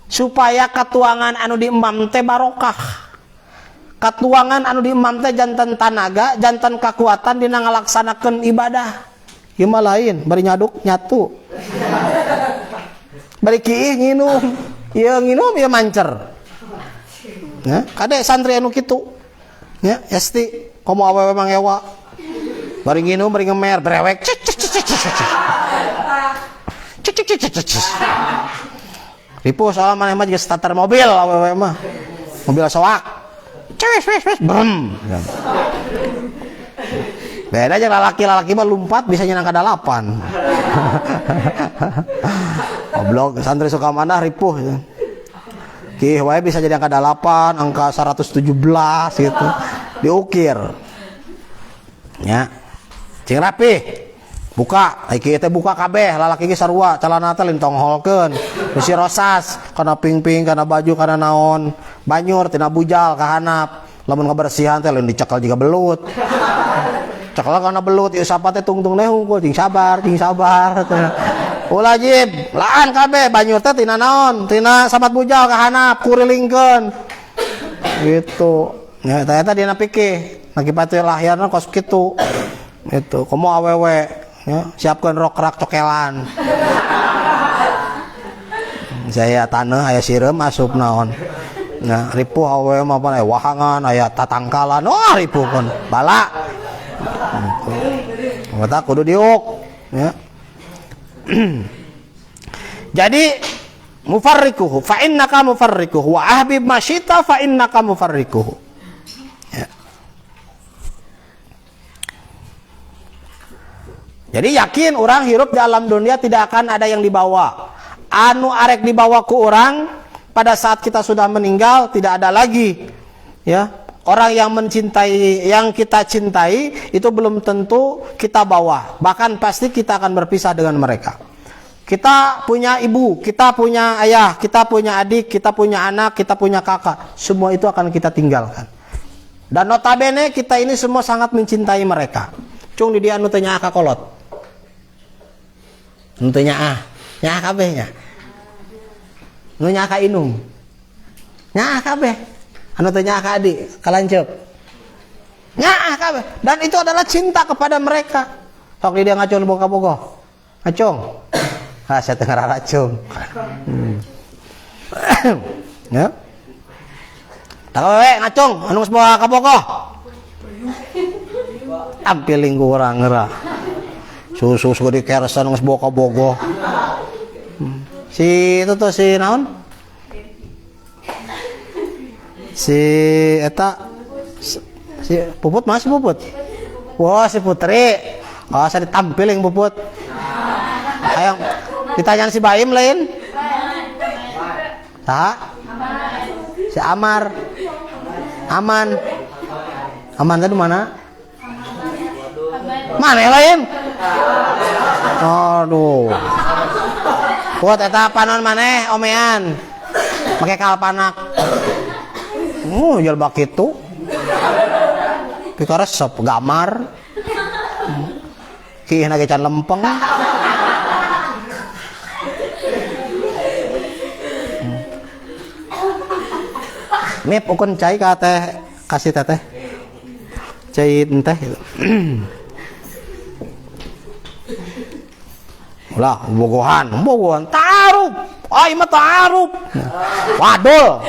supaya katuangan anu diemam teh barokah. Katuangan anu diemam teh janten tanaga, janten kakuatan dina ngalaksanakeun ibadah. Ieu mah lain, bari nyaduk nyatu. Bari kieu nginum, ieu nginum ieu mancer. Ya, kade santri anu kitu. Ya, esti komo awewe mangewa. Bari nginum, bari ngemer, brewek. Ripu soal maneh mah geus starter mobil awewe mah. Mobil soak. Wes brum. Beda aja lalaki mah lompat bisa angka 8. Goblok, santri suka mana ripuh. Ki wae bisa jadi angka 8, angka 117 gitu. Diukir. Ya. Cing rapi. Buka, iki teh buka kabeh, lalaki ge sarua, calana teh lintong holkeun. Bisi rosas, kana ping-ping, kana baju, kana naon, banyur tina bujal ka handap. Lamun ngabersihan teh lain dicekel juga belut. Cekel kana belut, ieu sapa teh tungtung teh hungkul, cing sabar. Ulah wajib, laan kabeh banyur teh tina naon? Tina sabat bujal ka handap, kurilingkeun. Gitu. Ya ternyata dina pikir, lagi pati lahirna kos kitu. Itu, komo awewe, ya, siapkan rok rak cokelan. Saya tanah aya sireum asup naon. Nah, ripuh awewe mah aya wahangan, aya tatangkalan. Wah, ripuh kon. Bala. Mata kudu diuk, ya. Jadi mufarrikuhu fa innaka mufarrikuhu wa ahbib masyita fa innaka mufarrikuhu. Ya. Jadi yakin orang hirup di alam dunia tidak akan ada yang dibawa. Anu arek dibawa ku orang pada saat kita sudah meninggal tidak ada lagi. Ya, orang yang mencintai, yang kita cintai itu belum tentu kita bawa. Bahkan pasti kita akan berpisah dengan mereka. Kita punya ibu, kita punya ayah, kita punya adik, kita punya anak, kita punya kakak. Semua itu akan kita tinggalkan. Dan notabene kita ini semua sangat mencintai mereka. Cung di dia anu teh nyaah kakolot. Anu teh nyaah kabeh nya. Nu nyaah ka inung. Nyaah kabeh. Anu teh nyaah ka adik, ka lanceuk. Nyaah kabeh. Dan itu adalah cinta kepada mereka. Sok di dia ngacung boga-boga. Ngacung. Saya tengah racung. Ya. Tak wewe ngacung anu geus bawa ka bogoh. Ampiling urang ngeurah. Susu gede kersan geus bawa ka bogoh. Si itu tuh si naon? Si eta si Puput masih Puput. Wah, si Putri. Oh, saya ditampiling Puput. Hayang ditanyaan si Baim lain. Saha? Si Amar. Aman tadi mana? Mana lain? Aduh. Buat eta panon maneh omean. Make kalpanak. Jual bak kitu. Pikara resep gamar. Kieu na ge can lempeng. Mip ukun cai ka teh kasih teteh. Cai teh gitu. Ulah bogohan tarup. Ai mah tarup. Wadul.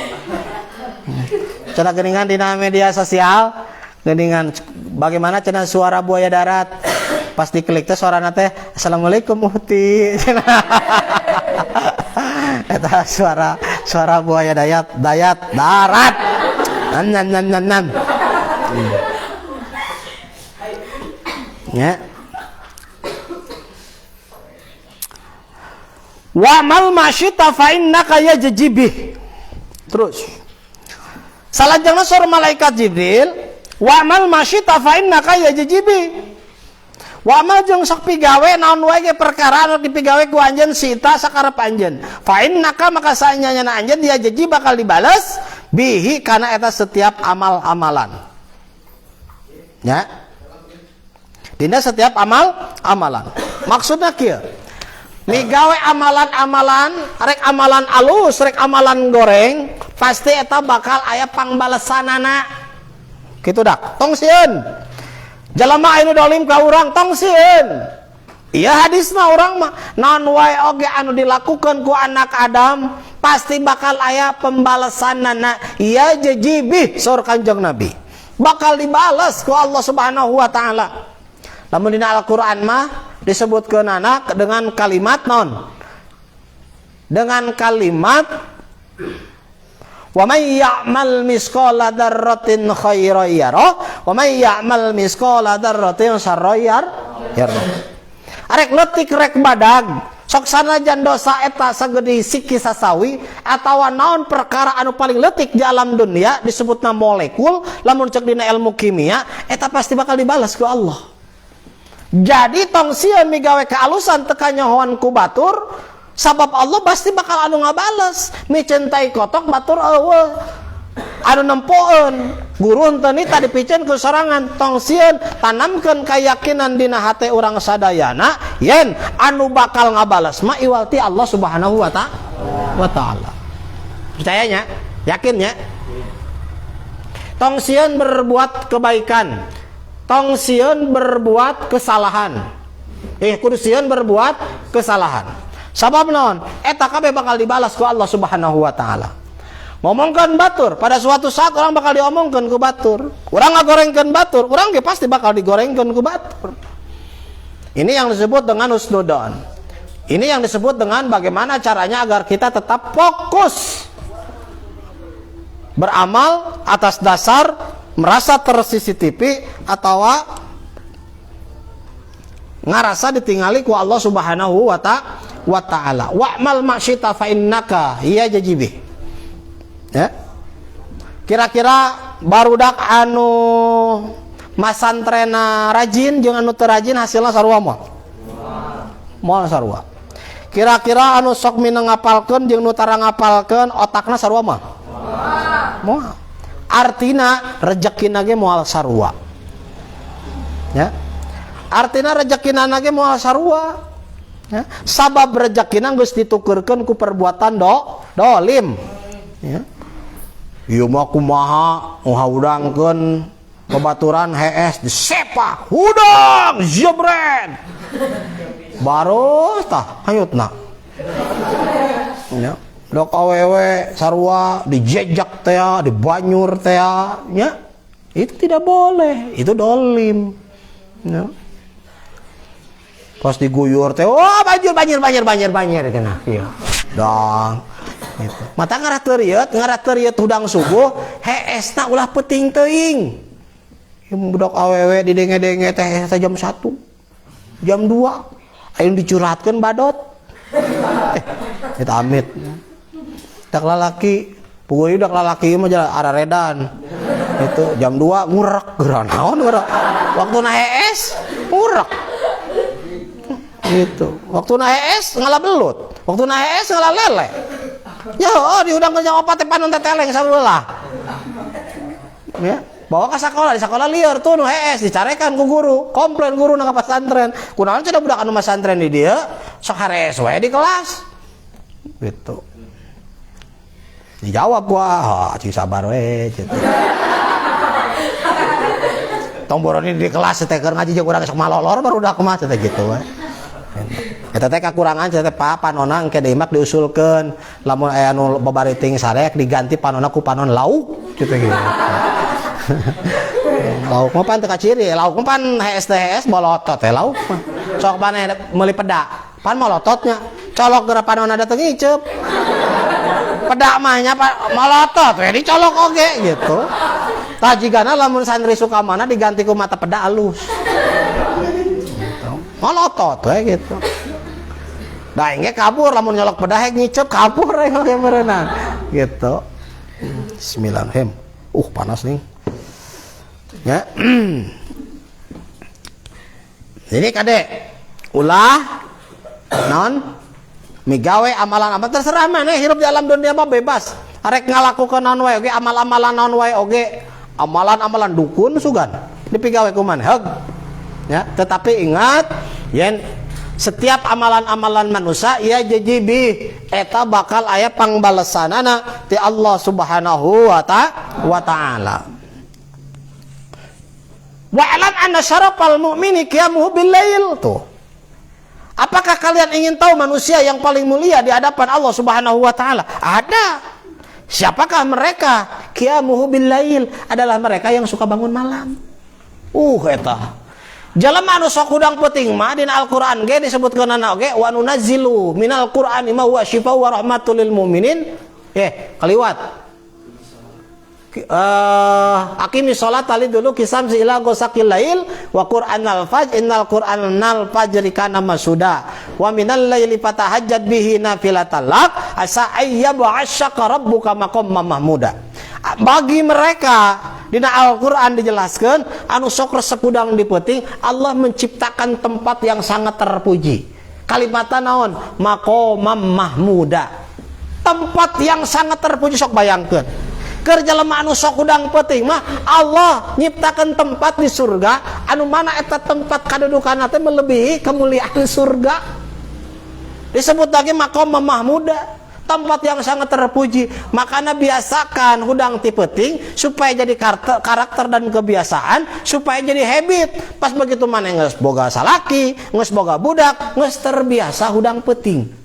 Cenah geuningan dina media sosial, geuningan bagaimana cenah suara buaya darat. Pas diklik teh suarana teh Assalamualaikum Muhti. Eta suara buaya darat. Nan. Ya. Wa mal masyita fa innaka yajjibih. Terus. Salajengna surah malaikat Jibril, wa mal masyita fa innaka yajjibih. Wa mal jeung sok pigawe naon wae ge perkara anu dipigawe ku anjeun sita sakarep anjeun. Fa innaka maka saenyana anjeun dia janji bakal dibales bihi kana eta setiap amal-amalan. Ya. Dina setiap amalan. Maksudna kieu. Migawe amalan-amalan, rek amalan alus, rek amalan goreng, pasti eta bakal aya pangbalesanana. Kitu dak. Tong sieun. Jalema anu dolim ka urang tong sieun. Ieu hadisna urang mah naon wae oge anu dilakukeun ku anak Adam pasti bakal aya pembalasanana. Ya jajibih saur Kanjeng Nabi. Bakal dibales ku Allah Subhanahu wa taala. Lamun dina Al-Qur'an mah disebutkeun anak dengan kalimat non. Dengan kalimat Wa may ya'mal misqala dzarratin khairan yarah, wa may ya'mal misqala dzarratin syarran yarah. Arek leutik rek badag, sok sanajan dosa eta sagede siki sasawi atawa naon perkara anu paling leutik di alam dunia disebutna molekul, lamun cek dina ilmu kimia eta pasti bakal dibalas ku Allah. Jadi tong sieun migawe kaalusan teu kanyohoan ku batur, sabab Allah pasti bakal anu ngabales. Micentai kotok batur eueuh anu nempoeun guru henteu ni tadi piceun ku sorangan tong sieun tanamkeun keyakinan dina hate urang sadayana yen anu bakal ngabales mah iwalti Allah Subhanahu wa taala. Percayanya? Yakinnya? Tong sieun berbuat kebaikan, tong sieun berbuat kesalahan. Kudu sieun berbuat kesalahan. Sabab naon? Eta kabeh bakal dibalas ku Allah Subhanahu wa taala. Ngomongkeun batur, pada suatu saat orang bakal diomongkeun ku batur. Urang ngagorengkeun batur, urang ge pasti bakal digorengkeun ku batur. Ini yang disebut dengan husnudzon. Ini yang disebut dengan bagaimana caranya agar kita tetap fokus beramal atas dasar merasa ter-CCTV atau ngarasa ditingali ku Allah Subhanahu wa taala. Wa'mal ma'syita fa innaka hiya jajibih. Ya. Kira-kira barudak anu masantrena rajin jeung anu teu rajin hasilna sarua moal. Moal sarua. Kira-kira anu sok mineng ngapalkeun jeung nu tara ngapalkeun otakna sarua moal. Moal. Artina rezekina ge moal sarua. Ya. Artina rezekina ge moal sarua. Ya. Sabab rezekina geus ditukeurkeun ku perbuatan dolim. Ya. Ieu mah kumaha ngahaudangkeun babaturan hees disepak hudang jebret baros tah hayutna nya dok awewe sarua dijejak teh dibanyur teh nya itu tidak boleh, itu dolim nya pas diguyur teh oh banjir cenah kieu dang gitu. Mata ngarateriet hudang subuh heesna ulah peuting teuing. Budak awewe didenge-denge teh jam 1 jam 2 aya dicurhatkeun badot eta amit dak lalaki puguh dak lalaki mah araredan itu jam 2 ngurek geura naon geura waktuna hees ngurek gitu waktuna hees ngalabelut waktuna hees ngalalele. Ya, diundang ke jang opat teh panon teteleng sabelah. Ya, bawa ke sekolah, di sekolah lieur tuh nu hees dicarekan ku guru, komplain guru nang ka pesantren. Kunaon cenah budak anu pesantren di dieu sok harees we di kelas. Gitu. Dijawab gua, cing sabar we gitu. Tong boroni di kelas teh keur ngaji jeung urang sok malolor barudak mah teh gitu we. Eta teh kakurangan teh panonna engke deui mak diusulkeun lamun aya anu babariting sarek diganti panonna ku panon lauk kitu gitu. Lauk mah pan teu kaciri, lauk mah pan hees bolotot teh lauk mah. Sok maneh meuli peda, pan molototnya. Colok geura panonna da teu ngiceup. Peda mah nya molotot we dicolok oge gitu. Tah jigana lamun santri suka mana diganti ku mata peda alus. Molotot we gitu. Da engke kabur lamun nyolok pedahek ngicep kabur we meureunana gitu. Bismillahirrahmanirrahim. Panas nih. Ya. Jadi kade ulah naon migawe amalan-amalan terserah maneh hirup di alam dunia mah bebas. Arek ngalakukeun naon wae oge amal-amalan naon wae oge amalan-amalan dukun sugan dipigawe ku maneh. Ya, tetapi ingat yen setiap amalan-amalan manusia ia jajibi eta bakal aya pangbalesanana ti Allah Subhanahu wa taala. Wa'lam anna syarafal mu'mini qiyamuhu bil lail tuh. Apakah kalian ingin tahu manusia yang paling mulia di hadapan Allah Subhanahu wa taala? Ada. Siapakah mereka? Qiyamuhu bil lail adalah mereka yang suka bangun malam. Eta jalema anu sok hudang peuting mah dina Al-Qur'an ge disebutkeunana oge wa nunazzilu minal Qur'ani ma huwa syifaa'un wa rahmatul lil mu'minin. Kaliwat. Aqimi sholat tali dulu kisam ila ghasaqil lail wa qur'anal fajr innal qur'anal fajri kana masuda wa minal laili fatahajjat bihi nafilatan lak asa ayyab'asyaka rabbuka maqamman mahmuda. Bagi mereka dina Al-Qur'an dijelaskan anu sok resep udang dipeuting Allah menciptakan tempat yang sangat terpuji. Kalimatna naon? Maqamman mahmuda. Tempat yang sangat terpuji, sok bayangkeun. Keur jelema anu sok udang peuting mah Allah nyiptakan tempat di surga anu mana eta tempat kadudukanna teh melebihi kemuliaan surga. Disebut lagi maqam mahmuda, tempat yang sangat terpuji. Makanya biasakan hudang ti peuting supaya jadi karakter dan kebiasaan, supaya jadi habit. Pas begitu maneh geus boga salaki, geus boga budak, geus terbiasa hudang peuting.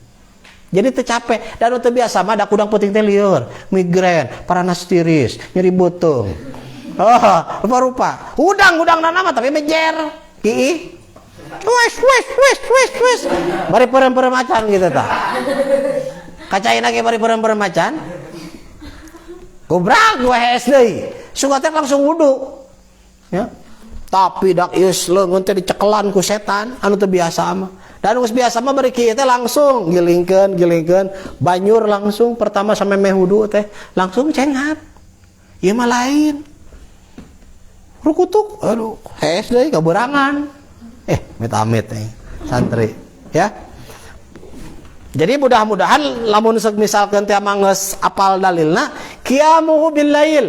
Jadi teu capek dan teu biasa mah da kudang peuting teh lieur, migrain, paranas tiris, nyeri beuteung. Rupa-rupa. Hudang-hudangna mah tapi mejer. Kiih. Wes. Bari peureum-peureum macan gitu tah. Kacaina ge bari peureum-peureum macan. Gobrak we hees deui. Suga teh langsung wudu. Ya. Tapi dak ieu leungeun teh dicekelan ku setan anu teu biasa mah. Dan geus biasa mah bari kieu teh langsung gilingkeun banyur langsung pertama sampai meh wudu teh langsung cengat. Ieu mah lain. Rukutuk, aduh, hees deui kaburangan. Amit-amit nih santri, ya. Jadi mudah-mudahan lamun misalkeun teh manggeus apal dalilna qiyamuhu bil lail.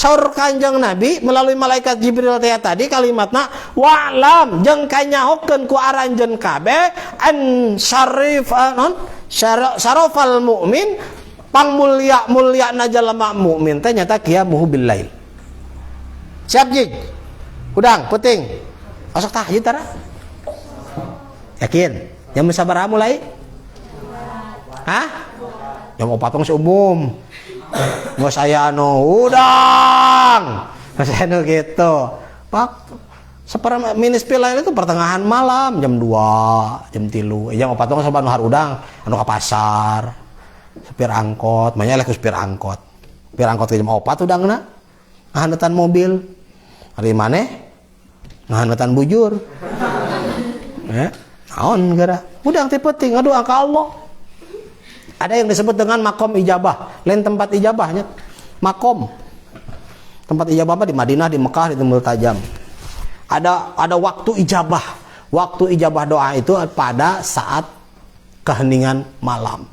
Saur Kanjeng Nabi melalui malaikat Jibril teh tadi kalimatna wa'lam jeung kanyahokeun ku aranjeun kabeh an syarafal mukmin pangmulya-mulyana jalema mukmin teh nyata qiyamuhu bil lail. Siap jig? Udang peuting. Masuk tahajud tara? Yakin? Jam sabaraha mulai? Hah? Jam 4 geus umum. Nggak saya udang, nggak saya gitu. Pak, minis pilihan itu pertengahan malam jam 2, jam 3, jam 4 tuh sobat nuhar udang, anu ke pasar, supir angkot, banyak lagi supir angkot ke jam 4 udangna, ngahanetan mobil, hari mana? Ngahanetan bujur, naon gara, udang teh penting, aduh angka Allah. Ada yang disebut dengan makom ijabah, lain tempat ijabahnya. Makom. Tempat ijabah di Madinah, di Mekah, di Tumul Tajam. Ada waktu ijabah. Waktu ijabah doa itu pada saat keheningan malam.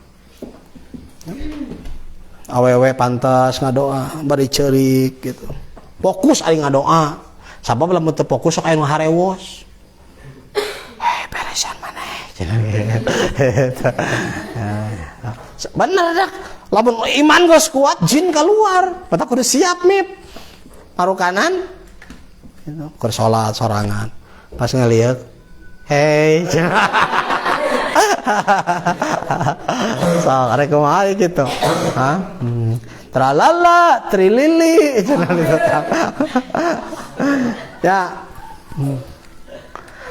Awewe pantas ngadoa, bari ceurik gitu. Fokus ari ngadoa. Sabab lamun teu fokus sok aya nu harewos. Beresan maneh. Bener dah, lamun iman geus kuat jin keluar, mata kudu siap mip. Paru kanan, itu keur salat sorangan, pas ngeliat, hey, so arek kumaha gitu, tralala, trilili, ya.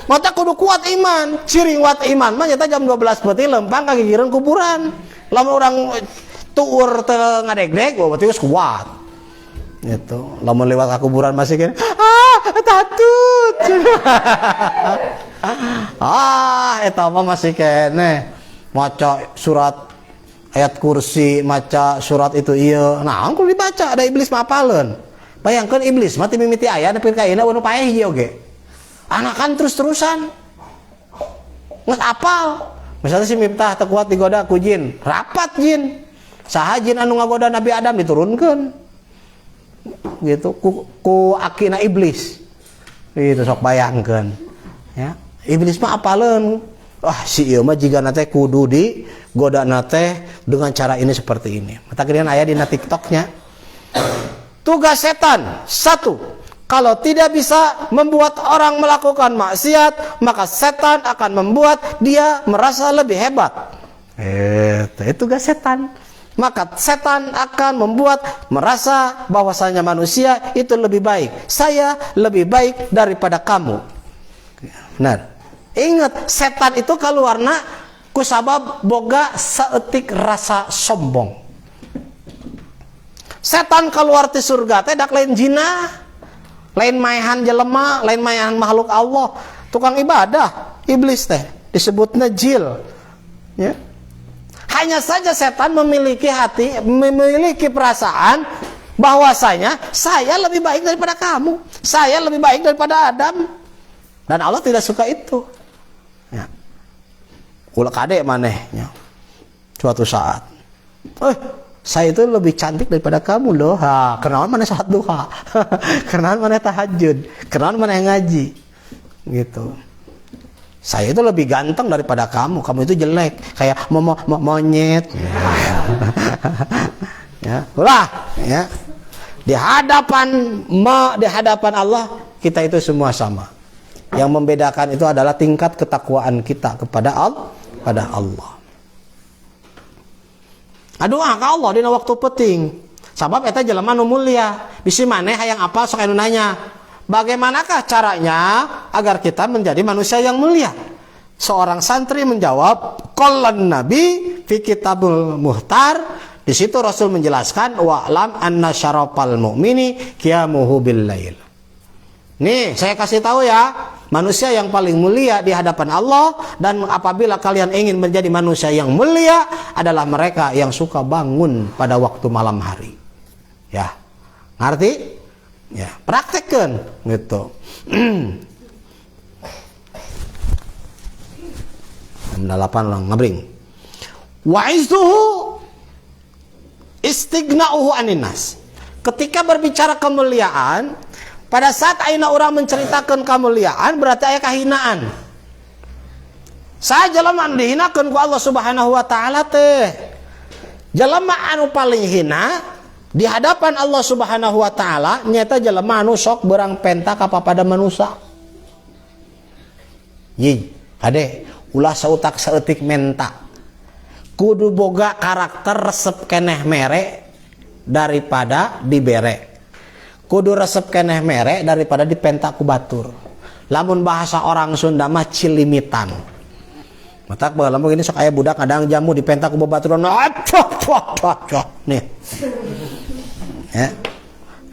Mata kudu kuat iman, ciri kuat iman mah nyata jam 12 peuting lempang ka gigireun kuburan. Lamun orang tuur teu ngadeg-deg berarti geus kuat. Gitu. Lamun lewat ka kuburan masih kene, tatut. Eta mah masih kene. Maca surat ayat kursi, maca surat itu ieu. Nah, kudu dibaca, ada iblis mah apaleun. Bayangkeun iblis mah teu mimiti aya nepi ka ayeuna anu paeh ieu oge. Anakan terus-terusan nges apal. Misalnya si Miftah teu kuat digoda ku jin, rapat jin. Saha jin anu ngagoda Nabi Adam diturunkeun. Gitu ku akina iblis. Itu sok bayangkeun. Ya, iblis mah apaleun. Si ieu mah jigana teh kudu digodana teh dengan cara ini seperti ini. Mata kalian aya dina TikToknya. Tugas setan 1. Kalau tidak bisa membuat orang melakukan maksiat, maka setan akan membuat dia merasa lebih hebat. Itu tugas setan. Maka setan akan membuat merasa bahwasanya manusia itu lebih baik. Saya lebih baik daripada kamu. Benar. Ingat, setan itu kaluarna kusabab boga saeutik rasa sombong. Setan keluar ti surga teh dak lain jinah, lain maehan jelema, lain maehan makhluk Allah, tukang ibadah, iblis teh disebutna jil. Ya. Hanya saja setan memiliki hati, memiliki perasaan bahwasanya saya lebih baik daripada kamu, saya lebih baik daripada Adam, dan Allah tidak suka itu. Ya. Ulah kadek manehnya. Suatu saat, saya itu lebih cantik daripada kamu loh. Ha, kenalan mana salat duha, kenalan mana tahajud, kenalan mana ngaji, gitu. Saya itu lebih ganteng daripada kamu itu jelek, kayak monyet. Ya, ulah, ya. Di hadapan Allah kita itu semua sama. Yang membedakan itu adalah tingkat ketakwaan kita kepada Allah. Doa ka Allah dina waktu penting. Sabab eta jelema nu mulia. Bisi maneh hayang apal sok anu nanya. Bagaimanakah caranya agar kita menjadi manusia yang mulia? Seorang santri menjawab, qallan Nabi fi Kitabul Muhtar. Di situ Rasul menjelaskan wa'lam anna syarafal mu'mini qiyamuhu bil lail. Nih, saya kasih tahu ya. Manusia yang paling mulia di hadapan Allah, dan apabila kalian ingin menjadi manusia yang mulia adalah mereka yang suka bangun pada waktu malam hari. Ya, ngerti? Ya, praktekkan gitu. Delapan lang ngabring. Wa izzuhu istighna'uhu anin nas. Ketika berbicara kemuliaan, pada saat ayeuna orang menceritakan kemuliaan berarti aya kahinaan. Saya jelema anu dihinakeun ku Allah Subhanahu wa taala teh. Jelema anu paling hina di hadapan Allah Subhanahu wa taala nyata jelema anu sok beurang penta ka papada manusia. Ye, ade ulah sautak saeutik menta. Kudu boga karakter resep keneh mere daripada dibere. Kudu resep keneh mere daripada dipenta ku batur. Lamun bahasa orang Sunda mah cilimitan. Matak bae lamun gini sok aya budak kadang jamu dipenta ku babaturan. Nih. Ya.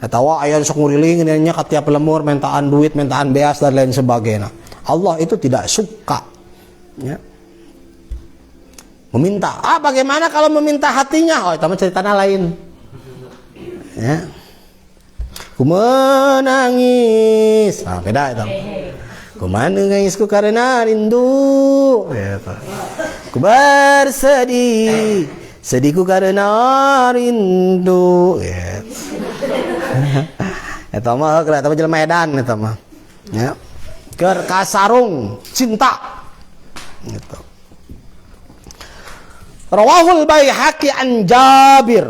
Eta wa aya sok nguriling nya ka tiap lemur mentaan duit, mentaan beas dan lain sebagainya. Allah itu tidak suka. Ya. Meminta. Bagaimana kalau meminta hatinya? Oh, itu mah ceritanya lain. Ya. Ku menangis. Beda itu. Ku menangis ku karena rindu. Ku bersedih, sedihku karena rindu. Eta mah keur eta mah jelema edan eta mah. Ya. Keur kasarung cinta. Gitu. Rawahul Baihaqi an Jabir.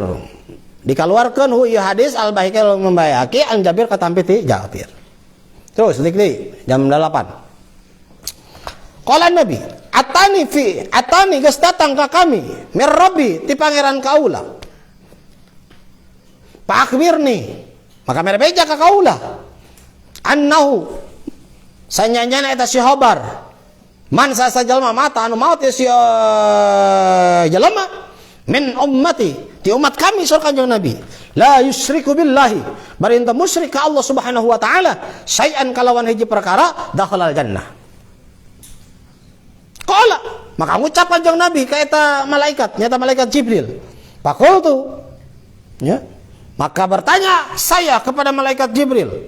Dikeluarkan ieu hadis Al Baihaqi membayaki an Jabir katampi ti Jabir. Terus dikli jam 8. Qala Nabi, atani geus datang ka kami, mir Rabbi ti pangeran kaula. Pakbirni, maka mere beja ka kaula. Annahu sanyanyana eta si hobar. Man sasa jalma mata anu maut si jalma min ummati ti umat kami sur kanjeng Nabi la yusyriku billahi bari enta musyrik ka Allah Subhanahu wa taala syai'an kalawan hiji perkara dakhalal jannah. Qala maka ngucap kanjeng Nabi ka eta malaikat nyata malaikat Jibril. Faqultu ya maka bertanya saya kepada malaikat Jibril.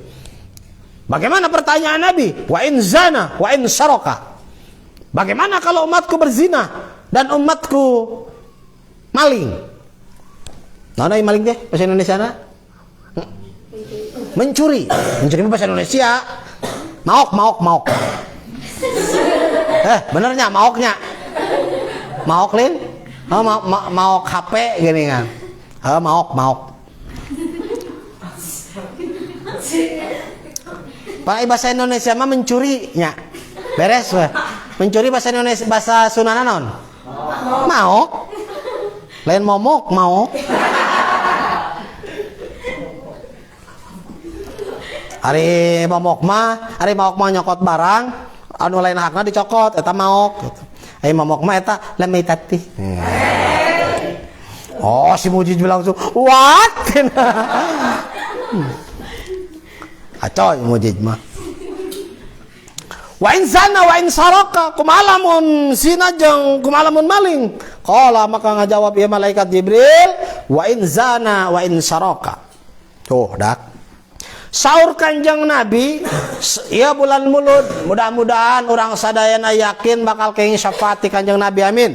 Bagaimana pertanyaan Nabi? Wa in zana wa in syaraka. Bagaimana kalau umatku berzina dan umatku maling? Nana maling deh bahasa Indonesia na? Mencuri bahasa Indonesia. Maok. Benernya maoknya. Maok lin? Maok HP gini kan? Maok. Pak bahasa Indonesia mah mencuri nya. Beres weh. Mencuri bahasa Indonesia bahasa Sunda naon? Maok. Lain momok, maok. Ari momok mah nyokot barang, anu lain hakna dicokot eta maok gitu. Ai momok mah eta lemitati. Oh, si Mujid bilang tuh, what? Acoy Mujid mah. Wa in zana wa in saraka, kumalamun zina jeung kumalamun maling. Qala maka ngajawab ya malaikat Jibril, wa in zana wa in saraka. Tuh, dak. Saur Kanjeng Nabi, ya bulan mulud, mudah-mudahan orang sadayana yakin bakal keing syafaat ti Kanjeng Nabi, amin.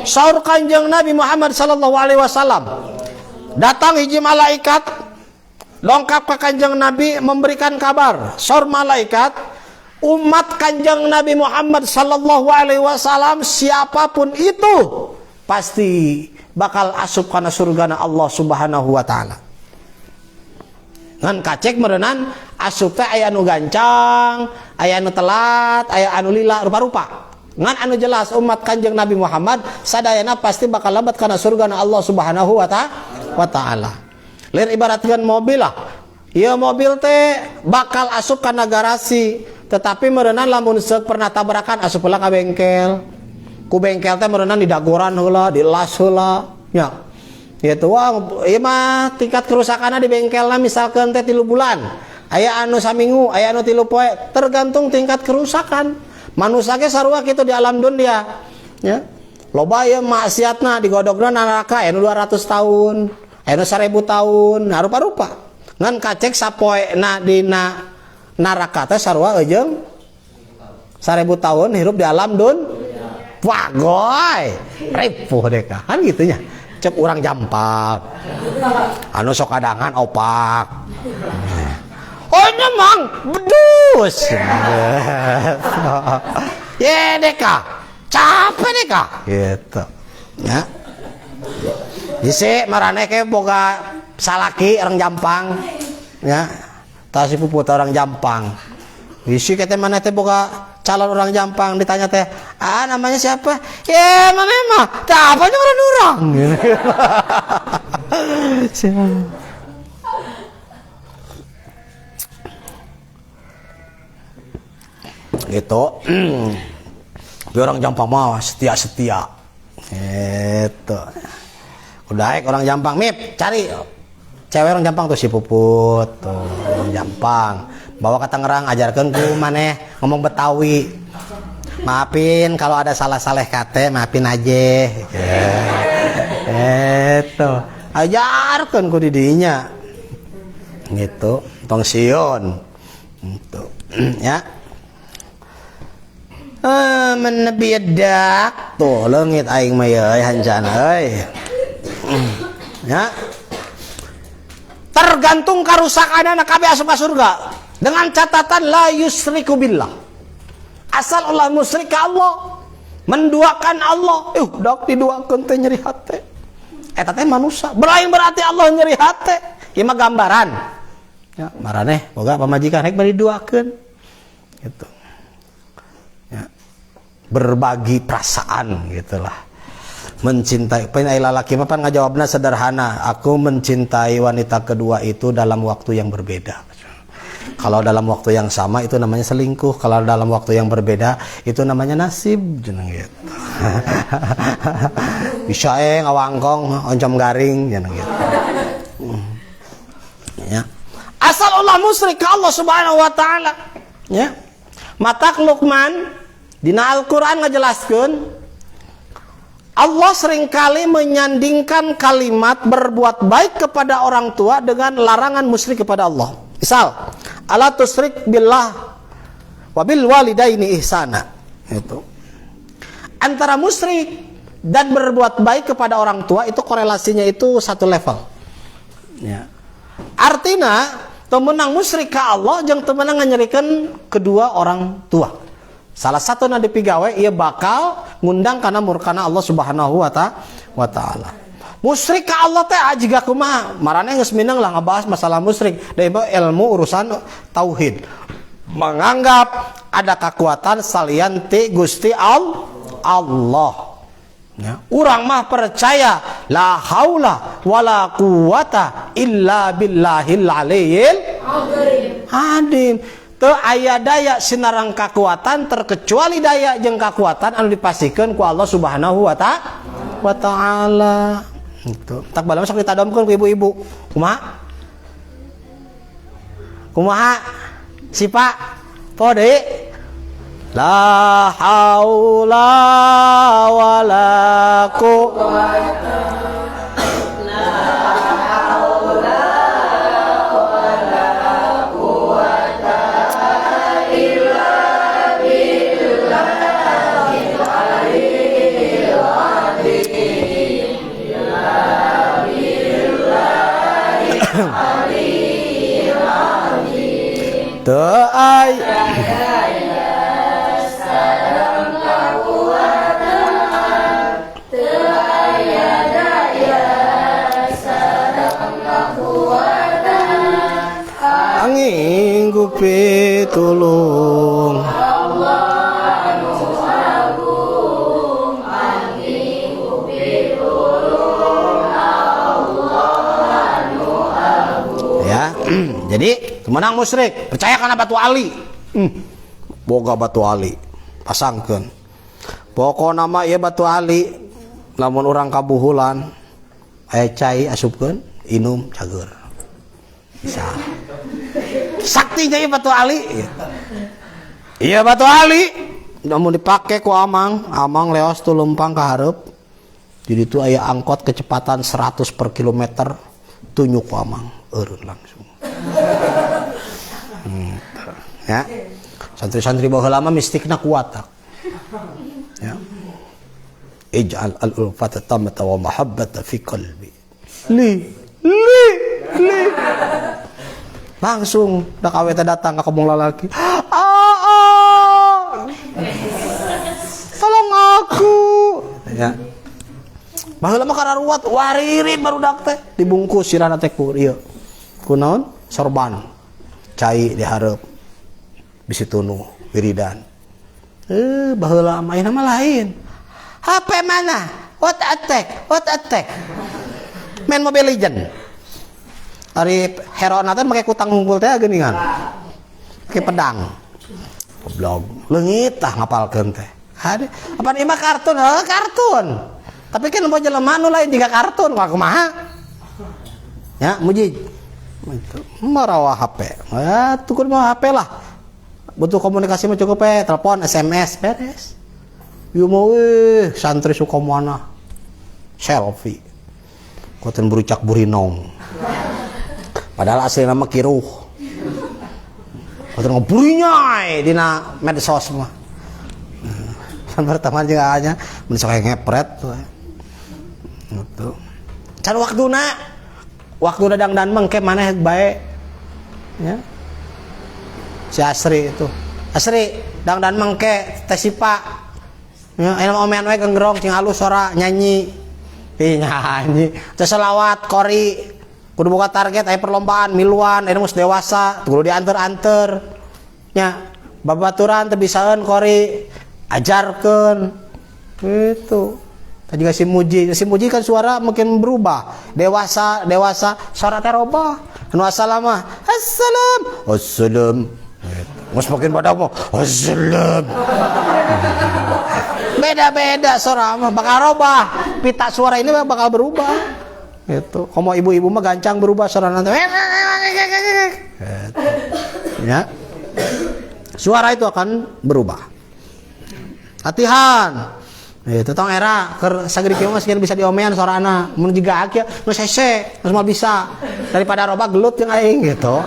Saur Kanjeng Nabi Muhammad sallallahu alaihi wasallam, datang hiji malaikat longkap ke Kanjeng Nabi memberikan kabar. Saur malaikat, umat Kanjeng Nabi Muhammad sallallahu alaihi wasallam siapapun itu pasti bakal asup kana surgana Allah Subhanahu wa taala. Ngan kacek merenan asup teh aya anu gancang, aya anu telat, aya anu lila rupa-rupa. Ngan anu jelas umat Kanjeng Nabi Muhammad sadayana pasti bakal lebat kana surgana Allah Subhanahu wa taala. Lain ibaratkeun mobil lah. Ieu mobil teh bakal asup kana garasi, tetapi merenan lamun seuk pernah tabrakan asup heula ka bengkel. Ku bengkel teh merenan didagoran heula, dilas heula, nya. Gitu wah, ieu mah tingkat kerusakanna di bengkelna misalkan teh 3 bulan. Aya anu saminggu, aya anu 3 poe, tergantung tingkat kerusakan. Manusia ge sarua kitu di alam dunia. Ya. Loba ieu maksiatna digodogna neraka anu 200 tahun, anu 1000 tahun, rupa-rupa. Ngan kacek sapoena dina neraka teh sarua eujeung 1000 tahun hirup di alam wah goy, ripuh deh kan gitunya. Cep orang jampak anu sok kadangan opak oh nyemang bedus ya deka capek deka gitu ya bisa marane kayak boga salaki orang jampang ya tasi puput orang jampang bisa kita mana teh boga calon orang jampang ditanya teh namanya siapa ya mana mah tak apanya orang gitu tapi orang jampang mah setia gitu udah orang jampang mip cari cewek orang jampang tuh si puput tuh orang jampang bawa ke Tangerang ajarkan ku maneh ngomong Betawi maafin kalau ada salah-salah kata maafin aja itu ajarkan ku didinya gitu tong sion gitu ya menebiedak tuh leungit aing mah euy hancana euy ya tergantung karusakanana kabeh asup ka surga dengan catatan la yusriku billah. Asal ulah musyrik ka Allah, menduakan Allah, dak diduakeun teh nyeri hate. Eta teh manusia, belain berarti Allah nyeri hate. Ieu mah gambaran. Ya, maraneh boga pamajikan rek bari duakeun. Gitu. Ya. Berbagi perasaan gitulah. Mencintai lalaki mah pan ngajawabna sederhana, aku mencintai wanita kedua itu dalam waktu yang berbeda. Kalau dalam waktu yang sama itu namanya selingkuh, kalau dalam waktu yang berbeda itu namanya nasib jeneng gitu. Bisa ngawangkong oncom garing jeneng gitu. Ya. Asal Allah musyrik ka Allah Subhanahu wa taala. Ya. Matak Luqman dina Al-Qur'an ngajelaskeun Allah seringkali menyandingkan kalimat berbuat baik kepada orang tua dengan larangan musyrik kepada Allah. Misal, ala tusyrik billah wa bil walidaini ihsana. Itu. Antara musyrik dan berbuat baik kepada orang tua itu korelasinya itu satu level. Ya. Artinya, temenang musyrik ka Allah jeung temenang nganyerikeun kedua orang tua. Salah satu na dipigawe ia bakal ngundang kana murkana Allah Subhanahu wa taala. Musyrik ka Allah teh ajiga kumaha? Marane geus mineng lah ngebahas masalah musyrik. Da ilmu urusan tauhid. Menganggap ada kekuatan salian ti Gusti Allah. Ya. Urang mah percaya la haula wala quwata illa billahil aliyil azim. Teu aya daya sinarang kakuatan terkecuali daya jeung kakuatan anu dipasikeun ku Allah Subhanahu wa wa ta'ala. Gitu. Tak bala sok ditadamkeun ku ibu-ibu. Kumaha? Kumaha? Sipa? Po deui. La haula wala quwwata Ta'ay angin gupi tulung ya. Jadi menang musyrik percaya karena batu ali boga batu ali pasangkeun pokona mah ieu batu ali lamun urang kabuhulan aya cai asupkeun inum cager bisa saktinya ieu batu ali iya batu ali namun dipake ku amang leos tu lempang ka hareup jadi tu aya angkot kecepatan 100 per kilometer tunjuk ku amang eureun langsung. Ya. Santri-santri baheula mah mistikna kuat. Ya. Ij'al al-ulfata tamata wa mahabbata fi qalbi. Li. Langsung dak awet datang ka kampung lalaki. Tolong aku. Ya. Baheula mah kararuat waririt barudak teh dibungkus sirana teh ku ieu. Kunaon? Sorban. Cai di hareup. Bisi tunu wiridan. Baheula mah ayeuna mah lain. HP mana? What attack? Main Mobile Legend. Ari hero na teh make kutang hungkul teh geuningan. Make pedang. Goblok. Leungit tah ngapalkeun teh. Hade, apaan ieu mah kartun? Kartun. Tapi kan mau jelema anu lain juga kartun, kumaha? Ya, mujid. Marawa HP. Ya, tukur mah HP lah. Butuh komunikasi mah cukup telepon, SMS, beres. Ieu mah santri suka mana? Selfie. Koten burucak burinong. Padahal aslinya mah kiruh. Koten ngoburinyai dina medsos mah. Kan pertama juga hanya mun sok ngepret tuh. Gitu. Can waktu dan mengke maneh bae. Ya. Si Asri itu. Asri dan mengke teh sipa. Ya, aya omean we genggerong cing halus suara nyanyi. Nyanyi. Teh selawat kori. Kudu boga target aya perlombaan miluan, aya mus dewasa, kudu dianter-anter. Nya, babaturan teh bisaeun kori ajarkeun. Gitu. Tadi si muji kan suara mungkin berubah. Dewasa suara teh robah. Anu assalam mah assalam. Mus makin pada mah assalam. Beda-beda suara mah bakal robah. Pita suara ini bakal berubah. Gitu. Komo ibu-ibu mah gancang berubah suara nanti. Ya. Suara itu akan berubah. Latihan. Itu tong era keur sagede kieu mah bisa diomean sorana mun jiga akieu geus hese geus moal bisa daripada robah gelut jeung aing gitu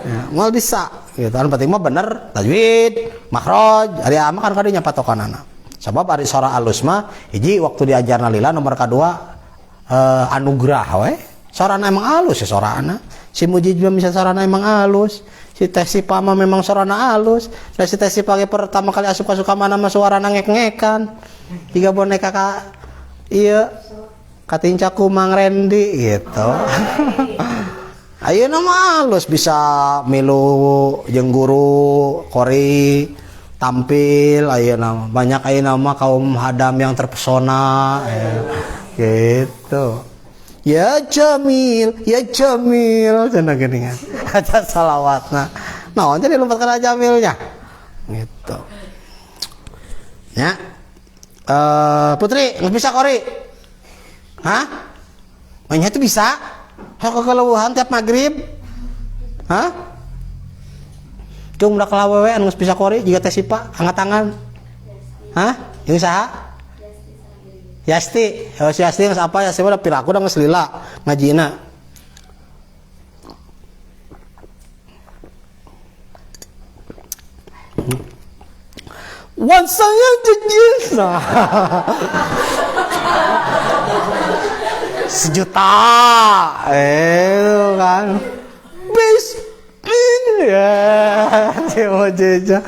ya moal bisa gitu anu penting mah bener tajwid makhraj ari mah kan kadinya patokanana sabab ari sora alus mah hiji waktu diajarna lila nomor kadua anugerah we sorana emang alus ya sorana si muji juga bisa sorana emang alus si Tesipa mah memang sorana alus dan si Tesipa pertama kali asup-asup ka mana mah suarana ngek-ngekan tiga boneka iya katincaku Mang Rendi gitu. Ayeuna mah halus bisa milu jeung guru kori tampil ayeuna banyak ayeuna mah kaum hadam yang terpesona gitu. Ya Jamil cenah geuningan. Aja salawatna. Naon jadi lompat kana Jamilnya. Gitu. Ya. Putri, nggak bisa kori. Hah? Mainnya itu bisa? Kalau kelewuhan tiap maghrib? Hah? Cung udah kelawewe anu bisa kori juga teh sipa angkat tangan. Hah? Yang saha? Yasti. Oh, si Yasti geus apa? Yasti mah udah piraku udah geus lila ngajina. Wan saya jejis. Nah. 1 juta. Kan. Bis. Ya, mau jeja.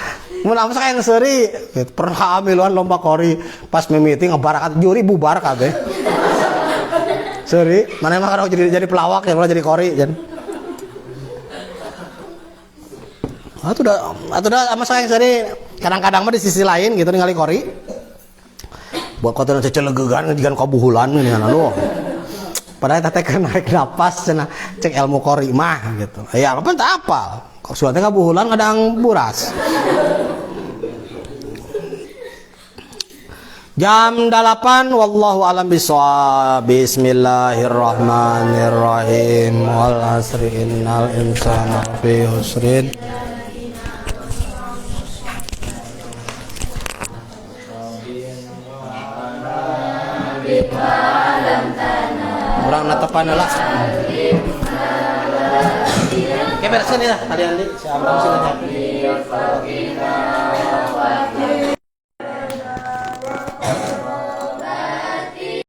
Mun apa kayak ngeuseuri, pernah amiluan lomba kori, pas meeting ngebarakat juri bubar kabeh. Sorry, mana emang kalau jadi pelawak ya, kalau jadi kori jan. Atuh sama saya seri kadang-kadang mah di sisi lain gitu ningali kori. Buat kotoran cecelegegan jigan kabuhulan ini kan aduh. Padahal teh naik napas cenah cek ilmu kori mah gitu. Ya apa teh apal. Kok suatnya kabuhulan kadang buras. Jam 8 wallahu alam bisawab. Bismillahirrahmanirrahim. Wal asri innal insana fi husrin. Kurang natapan lah. Oke, beres ini lah. Tadi Andi, si Abang sini.